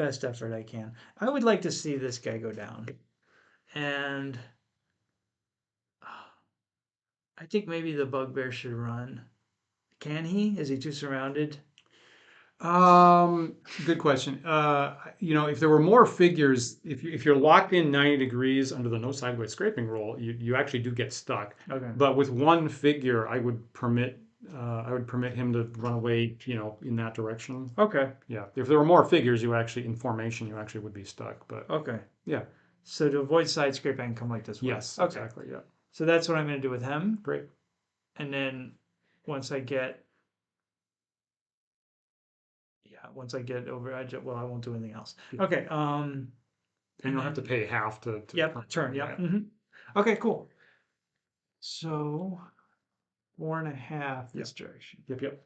effort I can. I would like to see this guy go down, and I think maybe the bugbear should run. Can he? Is he too surrounded? Good question. If there were more figures, if you're locked in 90 degrees under the no sideways scraping rule, you actually do get stuck. Okay. But with one figure, I would permit him to run away, in that direction. Okay. Yeah. If there were more figures, in formation, you actually would be stuck. But Okay. yeah. So to avoid side scraping, I can come like this way. Yes. Okay. Exactly. Yeah. So that's what I'm going to do with him. Great. And then once I get over, I won't do anything else. Yeah. Okay. And you'll have to pay half to Yep. Turn. Yep. Okay. Cool. So 4.5 this direction. Yep.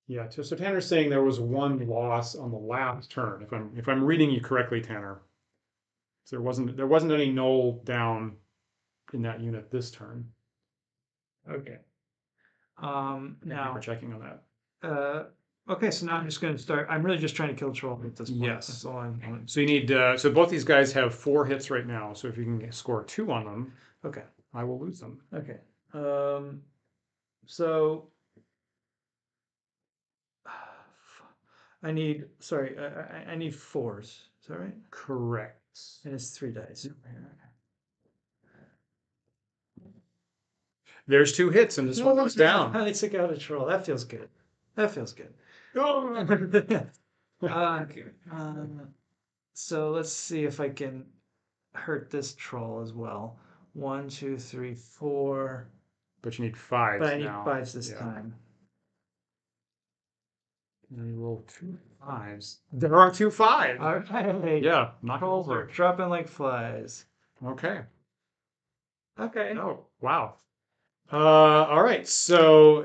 Yeah, so Tanner's saying there was 1 loss on the last turn. If I'm reading you correctly, Tanner. So there wasn't any gnoll down in that unit this turn. Okay. Thank you Now. for checking on that. Okay, so now I'm just going to start. I'm really just trying to kill troll at this point. Yes. That's all I'm. So you need so both these guys have 4 hits right now. So if you can score 2 on them, Okay. I will lose them. Okay. So I need. Sorry, I need 4s. Is that right? Correct. And it's 3 dice. There's 2 hits and this one goes down. I took out a troll. That feels good. That feels good. So let's see if I can hurt this troll as well. 1, 2, 3, 4. But you need 5s But I need now. 5s this time. And you roll 2 5s. There are 2 5s. All right. Yeah, knock them We're over. dropping like flies. Okay. Okay. Oh, wow. All right. So,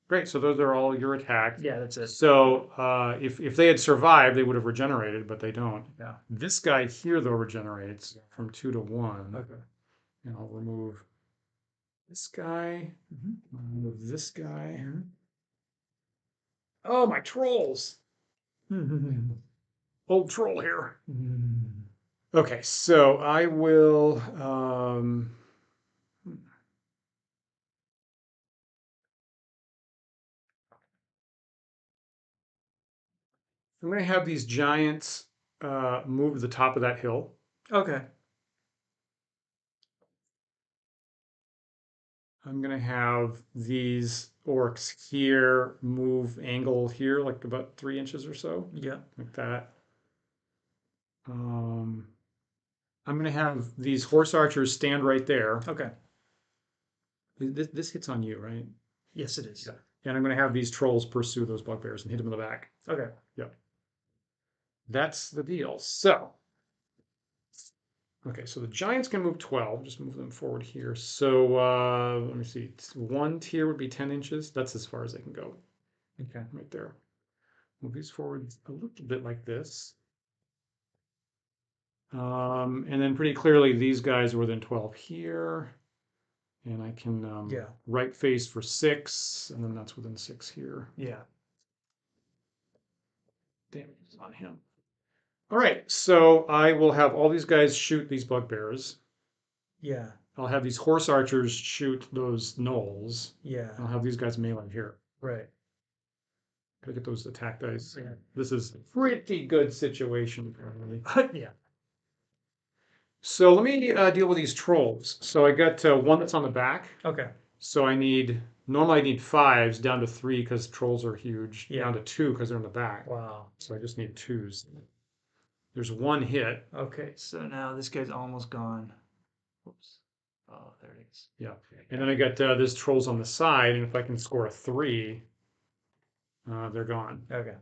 great. So those are all your attacks. Yeah, that's it. So, if they had survived, they would have regenerated, but they don't. Yeah. This guy here, though, regenerates from 2 to 1. Okay. And I'll remove this guy. I'll remove this guy. Oh, my trolls. Old troll here. Okay, so I will. I'm going to have these giants move to the top of that hill. Okay. I'm going to have these orcs here move angle here, like about 3 inches or so. Yeah. Like that. I'm going to have these horse archers stand right there. Okay. This hits on you, right? Yes, it is. Yeah. And I'm going to have these trolls pursue those bugbears and hit them in the back. Okay. Yep. That's the deal. So, okay, so the giants can move 12. Just move them forward here. So, let me see. 1 tier would be 10 inches. That's as far as they can go. Okay. Right there. Move these forward a little bit like this. And then pretty clearly these guys are within 12 here. And I can right face for 6, and then that's within 6 here. Yeah. Damage is on him. All right, so I will have all these guys shoot these bugbears. Yeah. I'll have these horse archers shoot those gnolls. Yeah. I'll have these guys melee here. Right. Gotta get those attack dice. Yeah. This is a pretty good situation, apparently. Yeah. So let me deal with these trolls. So I got 1 that's on the back. Okay. So normally I need 5s down to 3 because trolls are huge, Yeah. down to 2 because they're in the back. Wow. So I just need 2s. There's 1 hit. Okay, so now this guy's almost gone. Whoops. Oh, there it is. Yeah. And then I got this trolls on the side, and if I can score a 3, they're gone. Okay.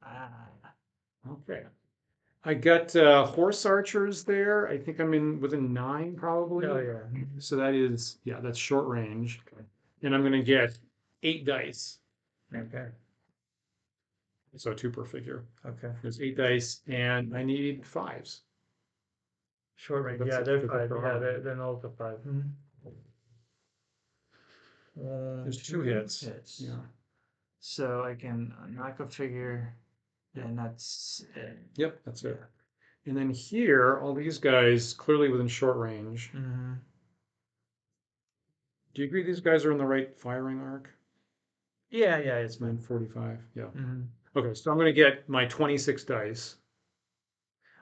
Ah. Okay. I got horse archers there. I think I'm in within 9 probably. Oh yeah. So that is, yeah, that's short range. And I'm gonna get 8 dice. Okay. So 2 per figure. Okay. There's 8 dice, and I need 5s. Short range. That's Yeah, a- they're that's a 5. pro- Yeah, they're null to 5. There's 2 hits. Yeah. So I can knock a figure, and that's it. Yep, that's it. And then here, all these guys clearly within short range. Mm-hmm. Do you agree these guys are in the right firing arc? Yeah, it's It's 945. Yeah. Mm-hmm. Okay, so I'm gonna get my 26 dice.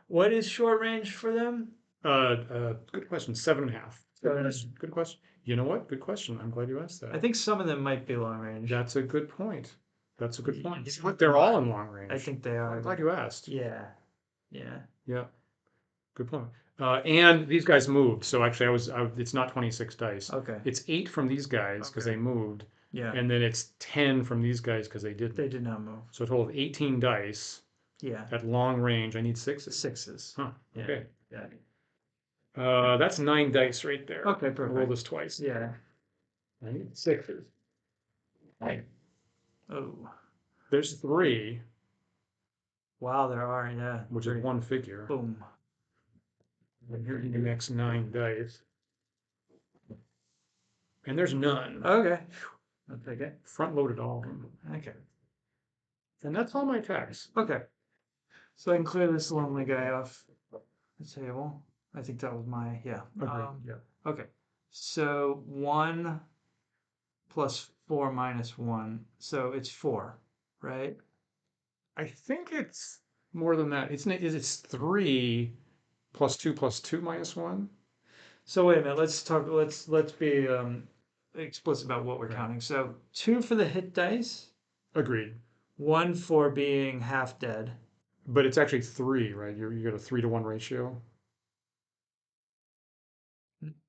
What is short range for them? Good question. 7.5. Seven. Good question. You know what? Good question. I'm glad you asked that. I think some of them might be long range. That's a good point. That's a good You point. just But they're all in long range. I think they are. I'm glad you asked. Yeah. Yeah. Good point. And these guys moved, so actually it's not 26 dice. Okay. It's 8 from these guys because Okay. they moved, Yeah. and then it's 10 from these guys because they didn't. They did not move. So a total of 18 dice Yeah. at long range. I need 6s. 6s. Huh. Yeah. Okay. Yeah. That's 9 dice right there. Okay, I'll roll perfect. this twice. Yeah. I need 6s. Oh. There's 3, Wow, there are, yeah. which Three. is 1 figure. Boom. And here's the next 9 dice. And there's none. Okay. I'll take it. Front loaded all of them. Okay. And that's all my attacks. Okay. So I can clear this lonely guy off the table. I think that was my, yeah. Yeah. Okay. So 1 plus 4 minus 1. So it's 4, right? I think it's more than that. It's 3 plus 2 minus 1. So wait a minute. Let's be explicit about what we're Right. counting. So 2 for the hit dice, Agreed. 1 for being half dead. But it's actually 3, right? You got a 3-to-1 ratio.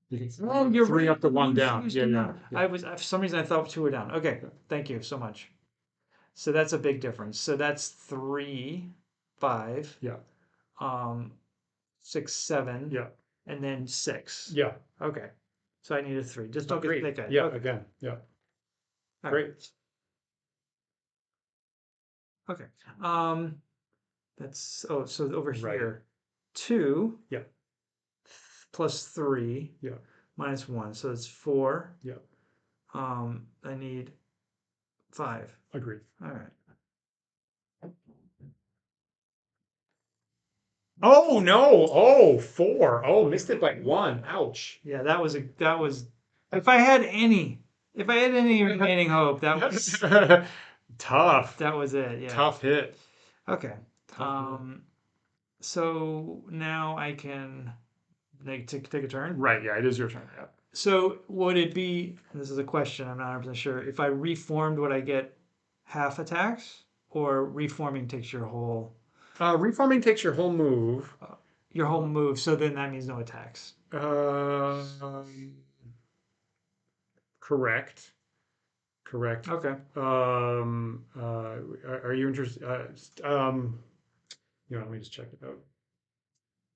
You can You're 3 right. up to 1 down. Confused Yeah, me yeah, now. yeah. I was for some reason I thought 2 were down. Okay, thank you so much. So that's a big difference. So that's 3, 5. Yeah. 6, 7. Yeah. And then 6. Yeah. Okay. So I need a 3. Just don't get Agreed. that guy. Yeah, Okay. again. Yeah. All Great. right. Okay. That's so over Right. here, 2. Yeah. Plus 3. Yeah. Minus 1, so it's 4. Yeah. I need 5. Agreed. All right. Oh no! Oh, 4. Oh, missed it by 1. Ouch. Yeah, that was if I had any remaining hope, that was Tough. that was it. Yeah. Tough hit. Okay. Tough So now I can take a turn. Right, yeah, it is your turn. Yeah. So would it be, this is a question, I'm not 100% sure, if I reformed, would I get half attacks? Or reforming takes your whole Reforming takes your whole move. move, so then that means no attacks. Correct. Okay. Are you interested? Let me just check it out.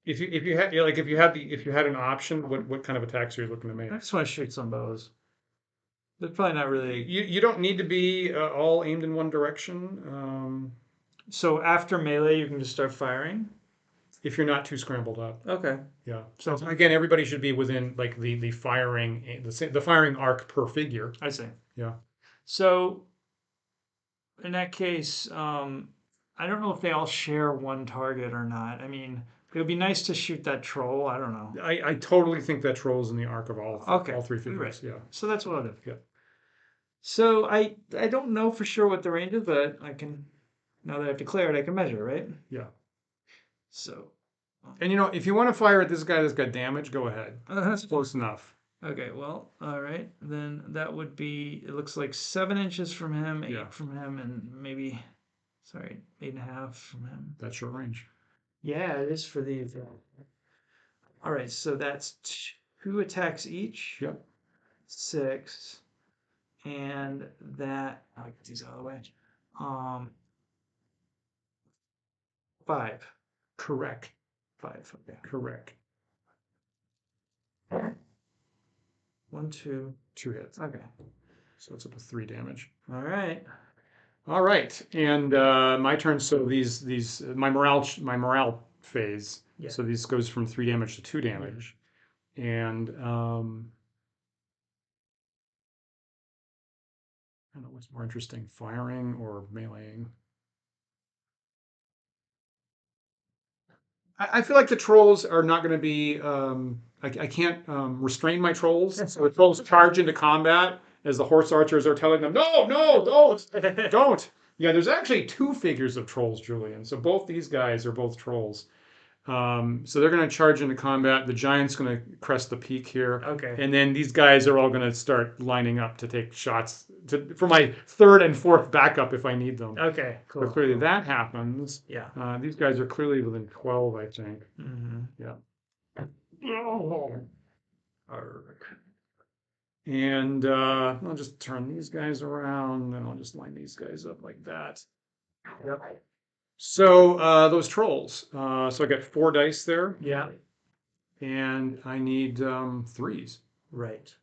If you had if you had an option, what kind of attacks are you looking to make? I just want to shoot some bows. They're probably not really. You don't need to be all aimed in one direction. So after melee, you can just start firing? If you're not too scrambled up. Okay. Yeah. So again, everybody should be within like the firing arc per figure. I see. Yeah. So in that case, I don't know if they all share one target or not. I mean, it would be nice to shoot that troll. I don't know. I totally think that troll's in the arc of all Okay. all 3 figures. Right. Yeah. So that's what I'll do. Yeah. So I don't know for sure what the range is, but I can, now that I've declared, I can measure, right? Yeah. So. And if you want to fire at this guy that's got damage, go ahead. That's Close enough. Okay, well, all right. Then that would be, it looks like 7 inches from him, 8 Yeah. from him, and maybe, sorry, 8.5 from him. That's short range. Yeah, it is for these. All right, so that's 2 attacks each. Yep. 6. And that, I'll get these out of the way. 5. Correct. 5, okay. Correct. 1, 2. 2 hits. Okay. So it's up to 3 damage. All right. All right, and my turn. So these my morale phase. Yeah. So this goes from 3 damage to 2 damage, and I don't know what's more interesting, firing or meleeing. I feel like the trolls are not going to be. I can't restrain my trolls, so the trolls charge into combat as the horse archers are telling them, "No, no, don't, don't." Yeah, there's actually 2 figures of trolls, Julian. So both these guys are both trolls. So they're going to charge into combat. The giant's going to crest the peak here. Okay. And then these guys are all going to start lining up to take shots for my 3rd and 4th backup if I need them. Okay, So cool. clearly that happens. Yeah. These guys are clearly within 12, I think. Mm-hmm. Yeah. Arg. And I'll just turn these guys around, and I'll just line these guys up like that. Yep. So those trolls. So I got 4 dice there, Yeah. and I need 3s. Right.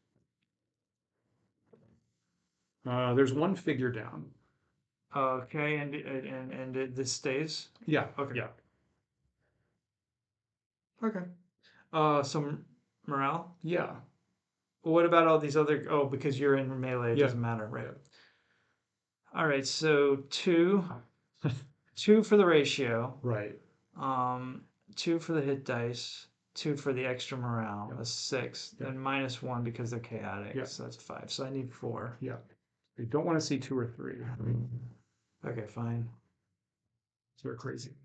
There's 1 figure down. Okay, and this stays. Yeah. Okay. Yeah. Okay. Some morale. Yeah. What about all these other? Oh, because you're in melee, it Yeah. doesn't matter, right? Yeah. All right. So 2, 2 for the ratio. Right. 2 for the hit dice. 2 for the extra morale. Yeah. That's 6. Yeah. Then -1 because they're chaotic. Yeah. So that's 5. So I need 4. Yeah. You don't want to see 2 or 3. Okay, fine. So they're crazy.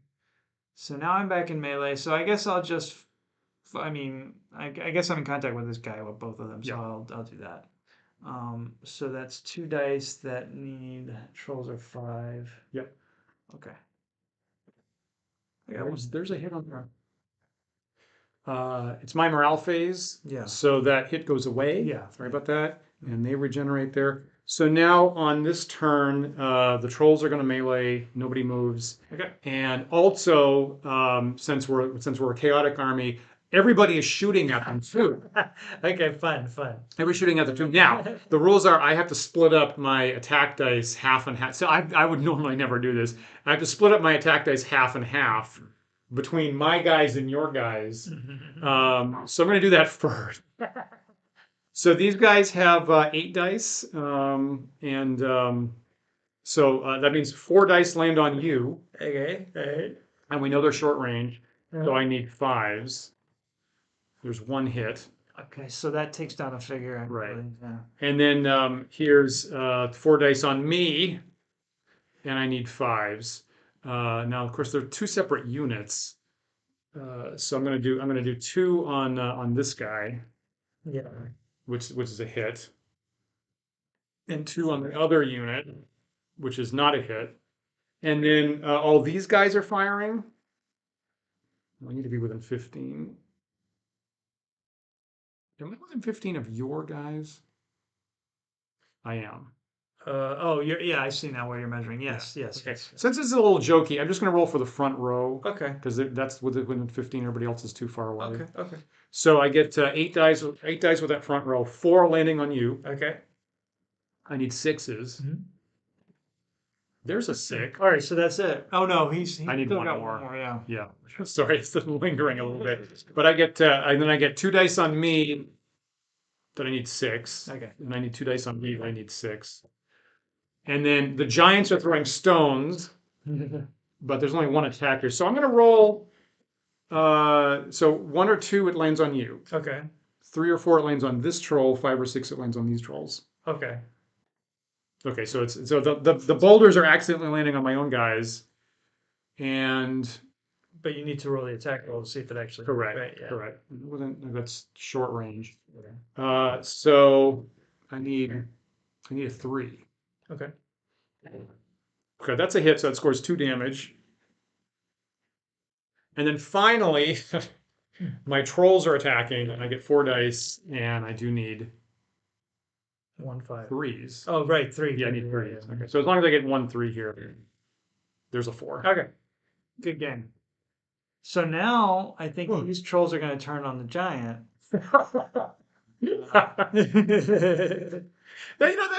So now I'm back in melee. So I guess I'll just. I mean, I guess I'm in contact with this guy with both of them. So Yeah. I'll do that. So that's 2 dice that need trolls are 5. Yep. Okay. I got one. There's a hit on there. It's my morale phase. Yeah. So that hit goes away. Yeah. Sorry about that. And they regenerate there. So now on this turn, the trolls are going to melee. Nobody moves. Okay. And also, since we're a chaotic army, everybody is shooting at them too. Okay, fun. Everybody's shooting at them too. Now, the rules are I have to split up my attack dice half and half. So I would normally never do this. I have to split up my attack dice half and half between my guys and your guys. So I'm going to do that first. So these guys have 8 dice, so that means 4 dice land on you, Okay. All right. and we know they're short range, so I need 5s. There's 1 hit, Okay, so that takes down a figure. Right. Really, yeah. and then here's 4 dice on me, and I need 5s. Now, of course, they're 2 separate units, so I'm gonna do 2 on this guy, Yeah. which is a hit, and 2 on the other unit, which is not a hit. And then all these guys are firing. I need to be within 15. Am I within 15 of your guys? I am. Yeah, I see now where you're measuring. Yes. Okay. Yes. Since this is a little jokey, I'm just going to roll for the front row Okay. because that's within 15. Everybody else is too far away. Okay. So I get 8 dice. 8 dice with that front row. 4 landing on you. Okay. I need 6s. Mhm. There's a 6. All right, so that's it. Oh no, he's I need still one got more. one more. Yeah. Yeah. Sorry, it's still lingering a little bit. But I get and then I get 2 dice on me that I need 6. Okay. And I need 2 dice on me that I need 6. And then the giants are throwing stones, but there's only 1 attacker. So I'm going to roll. So 1 or 2 it lands on you. Okay. 3 or 4 it lands on this troll. 5 or 6 it lands on these trolls. Okay. Okay, so the boulders are accidentally landing on my own guys, and But you need to roll the attack roll to see if it actually. Correct. Right. Yeah. Correct. That's short range. So I need a 3. Okay. Okay, that's a hit, so it scores 2 damage. And then finally, my trolls are attacking, and I get 4 dice, and I do need 1-5. 3s. Oh, right, 3. Yeah, I need Yeah, 3s. yeah. Okay, so as long as I get 1 3 here, there's a 4. Okay. Good game. So now I think these trolls are going to turn on the giant. That's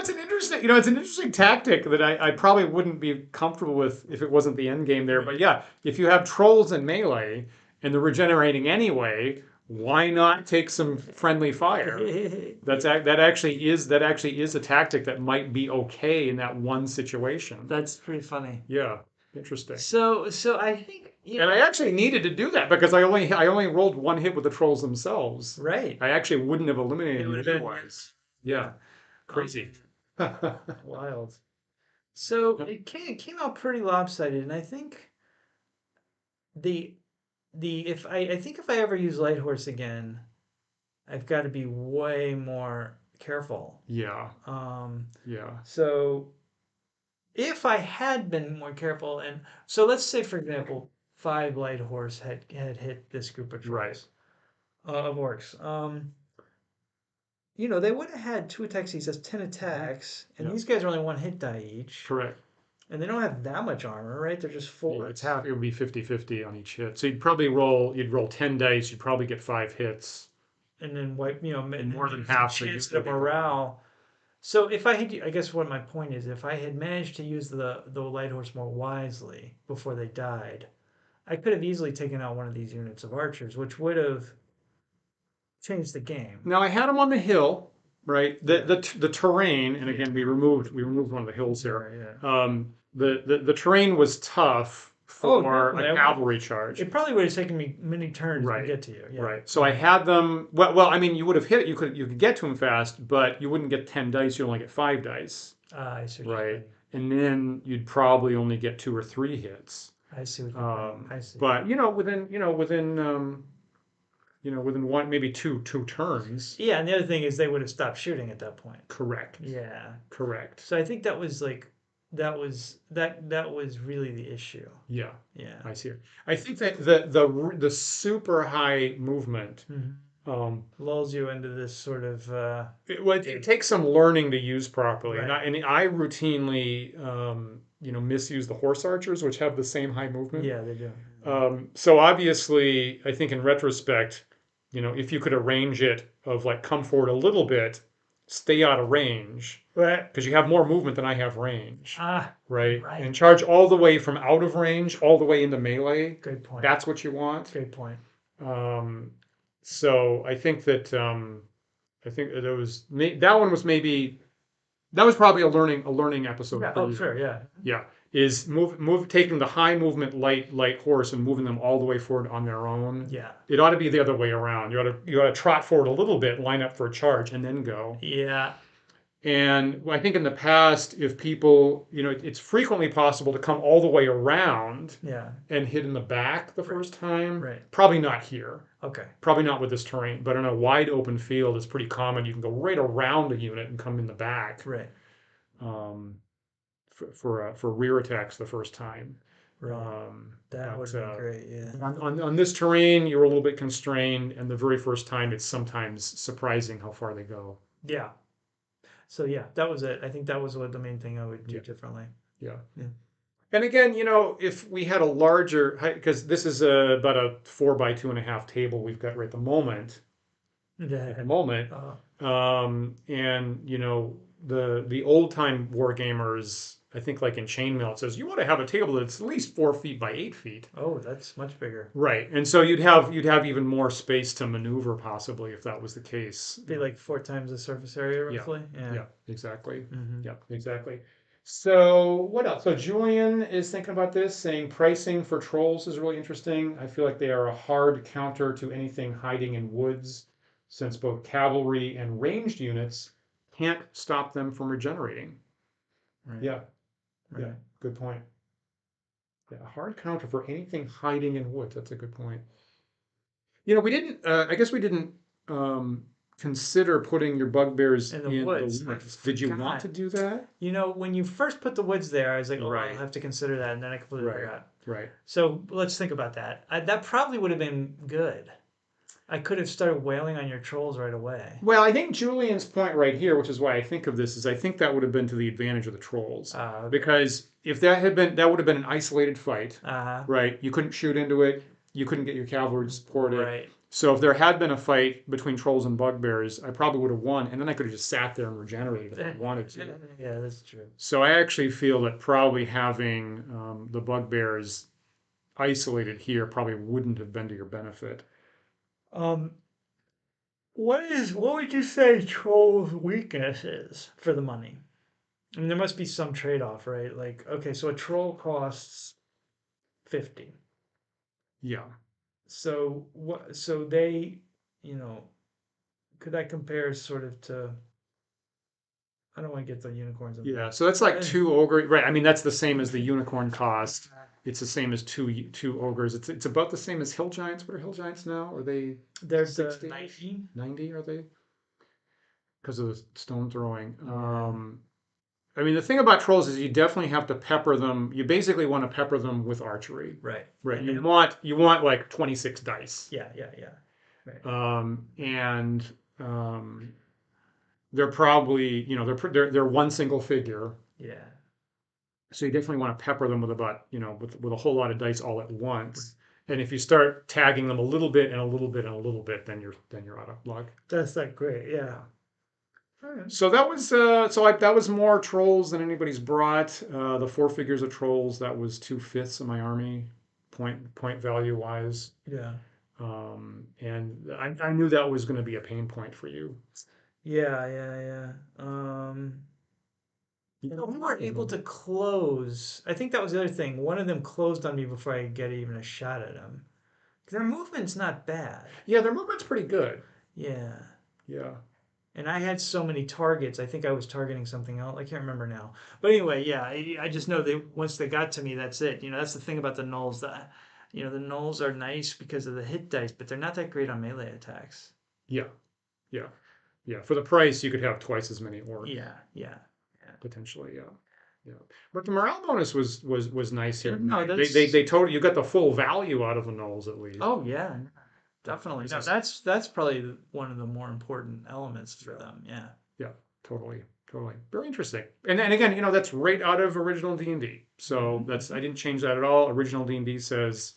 an interesting, it's an interesting tactic that I probably wouldn't be comfortable with if it wasn't the end game there. But yeah, if you have trolls in melee and they're regenerating anyway, why not take some friendly fire? That actually is a tactic that might be okay in that one situation. That's pretty funny. Yeah, interesting. So I think And I actually needed to do that because I only rolled 1 hit with the trolls themselves. right. I actually wouldn't have eliminated It it would have been otherwise. Yeah, crazy. Wild. So it came out pretty lopsided, and I think the I think if I ever use Light Horse again, I've got to be way more careful. Yeah, Um, yeah, so if I had been more careful, and so let's say for example, 5 Light Horse had hit this group of right. trolls, of orcs. They would have had 2 attacks. He says 10 attacks, and Yeah. these guys are only 1 hit die each. Correct. And they don't have that much armor, right? They're just 4. Yeah, it's half. It would be 50-50 on each hit. So you'd roll 10 dice. You'd probably get 5 hits. And then wipe, And more than half the chance use of morale. So if I had, I guess what my point is, if I had managed to use the light horse more wisely before they died, I could have easily taken out one of these units of archers, which would have changed the game. Now I had them on the hill, right? The terrain, and again we removed one of the hills here. Yeah. The terrain was tough for a cavalry charge. It probably would have taken me many turns to get to you. Yeah. Right. So I had them. Well, I mean, you would have hit. You could get to them fast, but you wouldn't get 10 dice. You only get 5 dice. I see. Right. And then you'd probably only get 2 or 3 hits. I see what you're saying. I see. But within one, maybe two turns. Yeah, and the other thing is they would have stopped shooting at that point. Correct. Yeah. Correct. So I think that was really the issue. Yeah. Yeah. I see it. I think that the super high movement lulls you into this sort of it takes some learning to use properly. Right. And I routinely misuse the horse archers, which have the same high movement. Yeah, they do. So obviously, I think in retrospect, if you could arrange it of like come forward a little bit, stay out of range, Right. because you have more movement than I have range, Right. and charge all the way from out of range all the way into melee. Good point. That's what you want. Good point. So I think that that was probably a learning episode. Yeah. for Oh, you. sure. Yeah. Yeah, is taking the high movement light horse and moving them all the way forward on their own. Yeah. It ought to be the other way around. You ought to trot forward a little bit, line up for a charge, and then go. Yeah. And I think in the past, if people, it's frequently possible to come all the way around Yeah. and hit in the back the first time. Right. Probably not here. Okay. Probably not with this terrain, but in a wide open field, it's pretty common. You can go right around a unit and come in the back. Right. For rear attacks the first time. Right. That would be great. Yeah. On this terrain, you're a little bit constrained, and the very first time, it's sometimes surprising how far they go. Yeah. So yeah, that was it. I think that was the main thing I would do differently. Yeah. Yeah. And again, if we had a larger, because this is about a 4 by 2.5 table we've got right at the moment. Yeah. And the old time wargamers, I think like in Chainmail, it says you want to have a table that's at least 4 feet by 8 feet. Oh, that's much bigger. Right, and so you'd have even more space to maneuver possibly if that was the case. Be like 4 times the surface area roughly. Yeah, exactly. Mm-hmm. Yeah, exactly. So what else? So Julian is thinking about this, saying pricing for trolls is really interesting. I feel like they are a hard counter to anything hiding in woods, since both cavalry and ranged units can't stop them from regenerating. Right. Yeah. Right. Yeah. Good point. Yeah, a hard counter for anything hiding in woods. That's a good point. You know, we didn't. I guess we didn't consider putting your bugbears In the in woods. the I woods. Did you want forgot. to do that? You know, when you first put the woods there, I was like, oh, I'll Right. have to consider that, and then I completely Right. forgot. Right. So let's think about that. That probably would have been good. I could have started wailing on your trolls right away. Well, I think Julian's point right here, which is why I think of this, is I think that would have been to the advantage of the trolls. Okay. Because if that had been, that would have been an isolated fight, Uh-huh. right? You couldn't shoot into it. You couldn't get your cavalry to support it. Right. So if there had been a fight between trolls and bugbears, I probably would have won, and then I could have just sat there and regenerated if I wanted to. Yeah, that's true. So I actually feel that probably having the bugbears isolated here probably wouldn't have been to your benefit. Um, what would you say trolls' weakness is for the money? I mean, there must be some trade-off, right? Like, okay, so a troll costs 50. Yeah. So what? So they, you know, could that compare sort of to? I don't want to get the unicorns. Yeah, so that's like two ogre, right? I mean, that's the same as the unicorn cost. It's the same as two ogres. It's about the same as hill giants. What are hill giants now? Are they There's 60? 19. 90? Are they? Because of the stone throwing. Yeah. I mean, the thing about trolls is you definitely have to pepper them. You basically want to pepper them with archery, Right. right? And You want like 26 dice. yeah, yeah, yeah. Right. And they're probably, you know, they're one single figure. Yeah. So you definitely want to pepper them with about, you know, with a whole lot of dice all at once. And if you start tagging them a little bit and a little bit and a little bit, then you're out of luck. That's like great. Yeah. So that was that was more trolls than anybody's brought. The four figures of trolls, that was 2/5 of my army, point value wise. Yeah. And I knew that was going to be a pain point for you. Yeah, yeah, yeah. We weren't able to close. I think that was the other thing. One of them closed on me before I could get even a shot at him. Their movement's not bad. Yeah, their movement's pretty good. Yeah. Yeah. And I had so many targets. I think I was targeting something else. I can't remember now. But anyway, yeah, I just know that once they got to me, that's it. You know, that's the thing about the Gnolls. That, you know, the Gnolls are nice because of the hit dice, but they're not that great on melee attacks. Yeah. Yeah. Yeah. For the price, you could have twice as many orcs. Yeah, yeah. Potentially, yeah. Yeah. But the morale bonus was nice here. No, They told you got the full value out of the Gnolls at least. Oh yeah, definitely. No, that's probably one of the more important elements for them. Yeah. Yeah, totally. Very interesting. And then again, you know, that's right out of original D&D. So that's I didn't change that at all. Original D&D says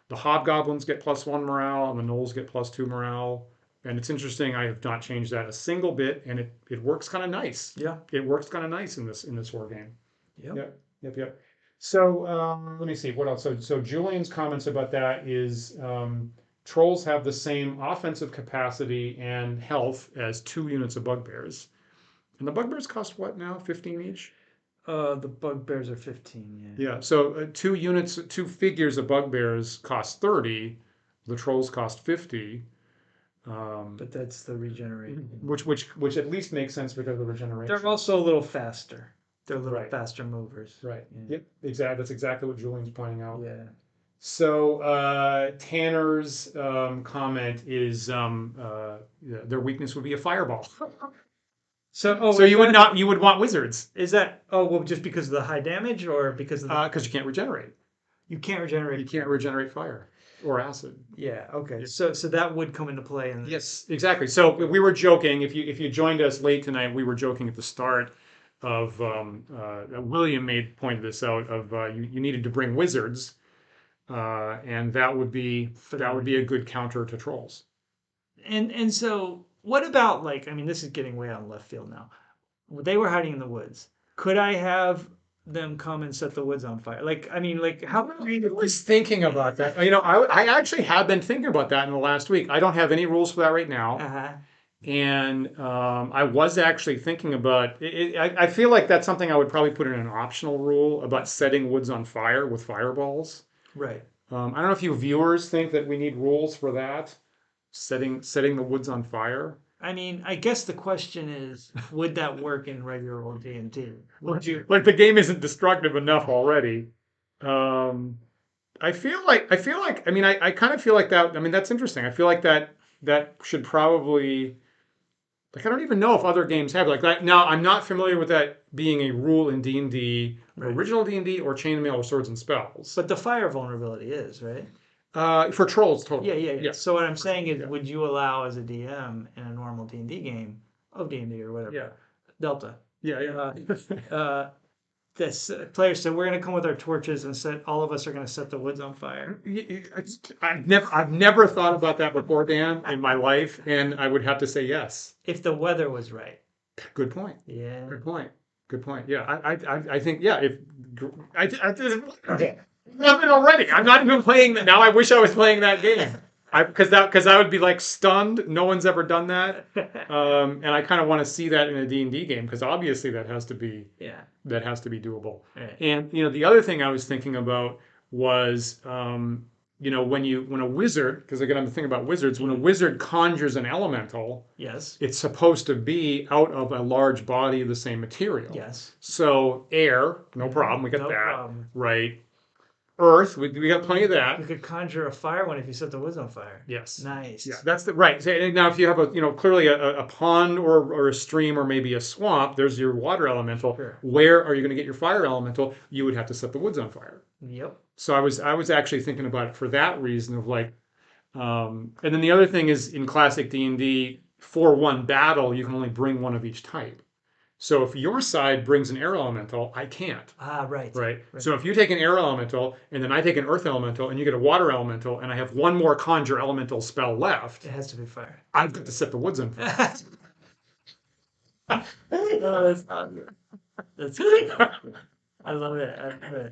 the hobgoblins get +1 morale and the gnolls get +2 morale. And it's interesting, I have not changed that a single bit, and it works kind of nice. Yeah. It works kind of nice in this war game. Yep. Yep. So let me see what else. So Julian's comments about that is trolls have the same offensive capacity and health as 2 units of bugbears, and the bugbears cost what now? 15 each. The bugbears are 15. Yeah. Yeah. So 2 figures of bugbears cost 30. The trolls cost 50. But that's the regeneration. Which at least makes sense because of the regeneration. They're also a little faster. They're a little Right. faster movers. Right. Yeah. Yep. Exactly. That's exactly what Julian's pointing out. Yeah. So Tanner's comment is their weakness would be a fireball. So So you would want wizards Is that well just because of the high damage or because of the because you can't regenerate. you can't regenerate? You can't regenerate fire or acid. Yeah. Okay. So that would come into play in Yes, exactly. So we were joking. If you joined us late tonight, we were joking at the start of William pointed this out of you needed to bring wizards, and that would be a good counter to trolls. And so what about like I mean this is getting way out of left field now. They were hiding in the woods. Could I have them come and set the woods on fire? Like I mean like how I was thinking about that. You know, I actually have been thinking about that in the last week. I don't have any rules for that right now. Uh-huh. And I was actually thinking about it. I feel like that's something I would probably put in an optional rule about setting woods on fire with fireballs. Right. I don't know if you viewers think that we need rules for that, setting the woods on fire. I mean, I guess the question is, would that work in regular old D&D? Would you? Like the game isn't destructive enough already. I feel like I mean I kind of feel like that. I mean that's interesting. I feel like that should probably like I don't even know if other games have like that. Now I'm not familiar with that being a rule in D&D, Right. original D&D or Chainmail or Swords and Spells. But the fire vulnerability is, right? For trolls, totally. Yeah. So what I'm saying is, Yeah. would you allow as a DM in a normal D&D game of D&D or whatever, Yeah. Delta, Yeah. this players said we're going to come with our torches and set all of us are going to set the woods on fire. I've never thought about that before, Dan, in my life, and I would have to say yes. If the weather was right. Good point. Yeah. Good point. Good point. Yeah, I think yeah. If nothing already. I'm not even playing that now. I wish I was playing that game. Because I would be like stunned. No one's ever done that, and I kind of want to see that in a D&D game because obviously that has to be Yeah. doable. Right. And the other thing I was thinking about was when a wizard, because again I'm thinking about wizards, when a wizard conjures an elemental, Yes. it's supposed to be out of a large body of the same material. Yes. So air, no problem, we got No that. problem. Right. Earth, we got plenty of that. You could conjure a fire one if you set the woods on fire. Yes. Nice. Yeah, that's the right. So, now, if you have clearly a pond or a stream or maybe a swamp, there's your water elemental. Sure. Where are you going to get your fire elemental? You would have to set the woods on fire. Yep. So I was actually thinking about it for that reason of like, and then the other thing is in classic D&D, for one battle, you can only bring one of each type. So if your side brings an air elemental, I can't. Right. Right. So if you take an air elemental and then I take an earth elemental and you get a water elemental and I have one more conjure elemental spell left, It has to be fire. I've got to set the woods on fire. Oh, that's awesome. That's good. I love it. I love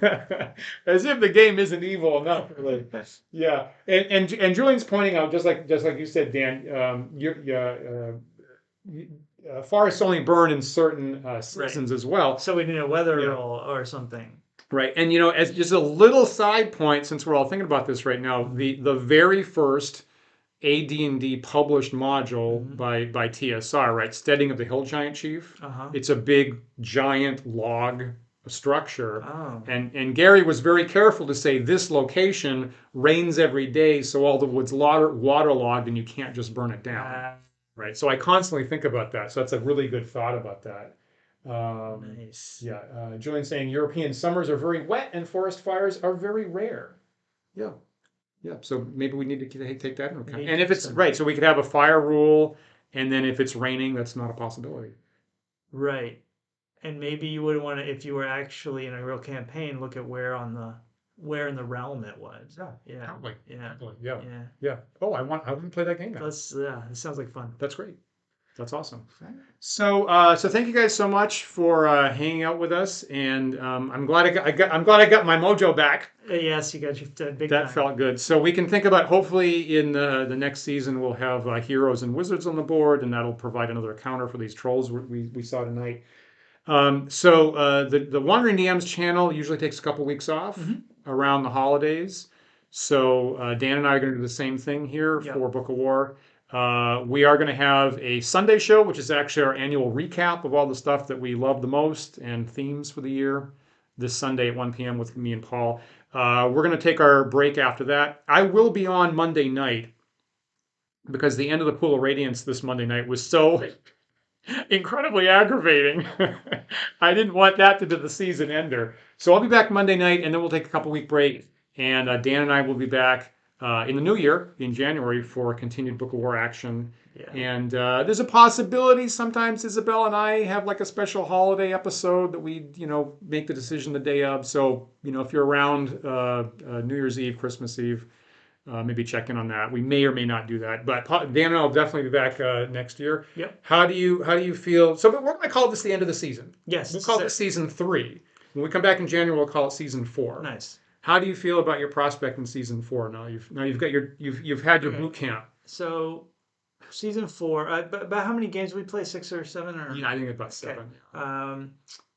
it. As if the game isn't evil enough, really. Yeah, and Julian's pointing out just like you said, Dan. Forests only burn in certain seasons as well. So we need a weather Yeah. roll or something. Right, and as just a little side point, since we're all thinking about this right now, the very first AD&D published module by TSR, right, Steading of the Hill Giant Chief. It's a big giant log structure, Oh. and Gary was very careful to say this location rains every day, so all the wood's waterlogged, and you can't just burn it down. Right, so I constantly think about that. So that's a really good thought about that. Nice. Yeah, Julian's saying European summers are very wet and forest fires are very rare. Yeah, yeah. So maybe we need to take that into account. And if it's right, so we could have a fire rule, and then if it's raining, that's not a possibility. Right. And maybe you would want to, if you were actually in a real campaign, look at where in the realm it was. Yeah. Probably. Yeah. Probably. Yeah. Yeah. Yeah. Oh, I want to play that game now. It sounds like fun. That's great. That's awesome. So, so thank you guys so much for hanging out with us, and I'm glad I got my mojo back. Yes, you got your big That time. felt good. So we can think about hopefully in the next season we'll have heroes and wizards on the board, and that'll provide another counter for these trolls we saw tonight. So the Wandering DMs channel usually takes a couple weeks off around the holidays. So Dan and I are going to do the same thing here for Book of War. We are going to have a Sunday show, which is actually our annual recap of all the stuff that we love the most and themes for the year. This Sunday at 1 p.m. with me and Paul. We're going to take our break after that. I will be on Monday night because the end of the Pool of Radiance this Monday night was so incredibly aggravating. I didn't want that to be the season ender. So I'll be back Monday night, and then we'll take a couple-week break. And Dan and I will be back in the new year, in January, for continued Book of War action. Yeah. And there's a possibility sometimes Isabel and I have like a special holiday episode that we, make the decision the day of. So, if you're around New Year's Eve, Christmas Eve, maybe check in on that. We may or may not do that, but Dan and I will definitely be back next year. Yep. How do you feel? So we're going to call this the end of the season. Yes. We'll call it season 3. When we come back in January, we'll call it season 4. Nice. How do you feel about your prospect in season 4 now? You've had your boot camp. So season 4. About how many games we play? 6 or 7 or? Yeah, I think about 7. Okay.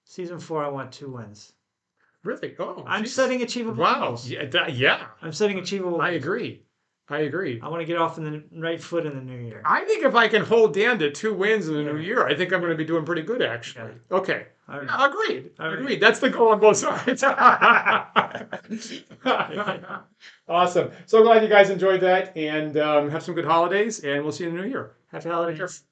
Season 4, I want 2 wins. Really? Oh, I'm geez. setting achievable Wow. goals. Yeah. I'm setting achievable. I agree. I agree. I want to get off in the right foot in the new year. I think if I can hold Dan to 2 wins in the new Yeah. year, I think I'm going to be doing pretty good, actually. Okay. All right. Yeah, agreed. All right. Agreed. That's the goal on both sides. Awesome. So glad you guys enjoyed that, and have some good holidays, and we'll see you in the new year. Happy holidays.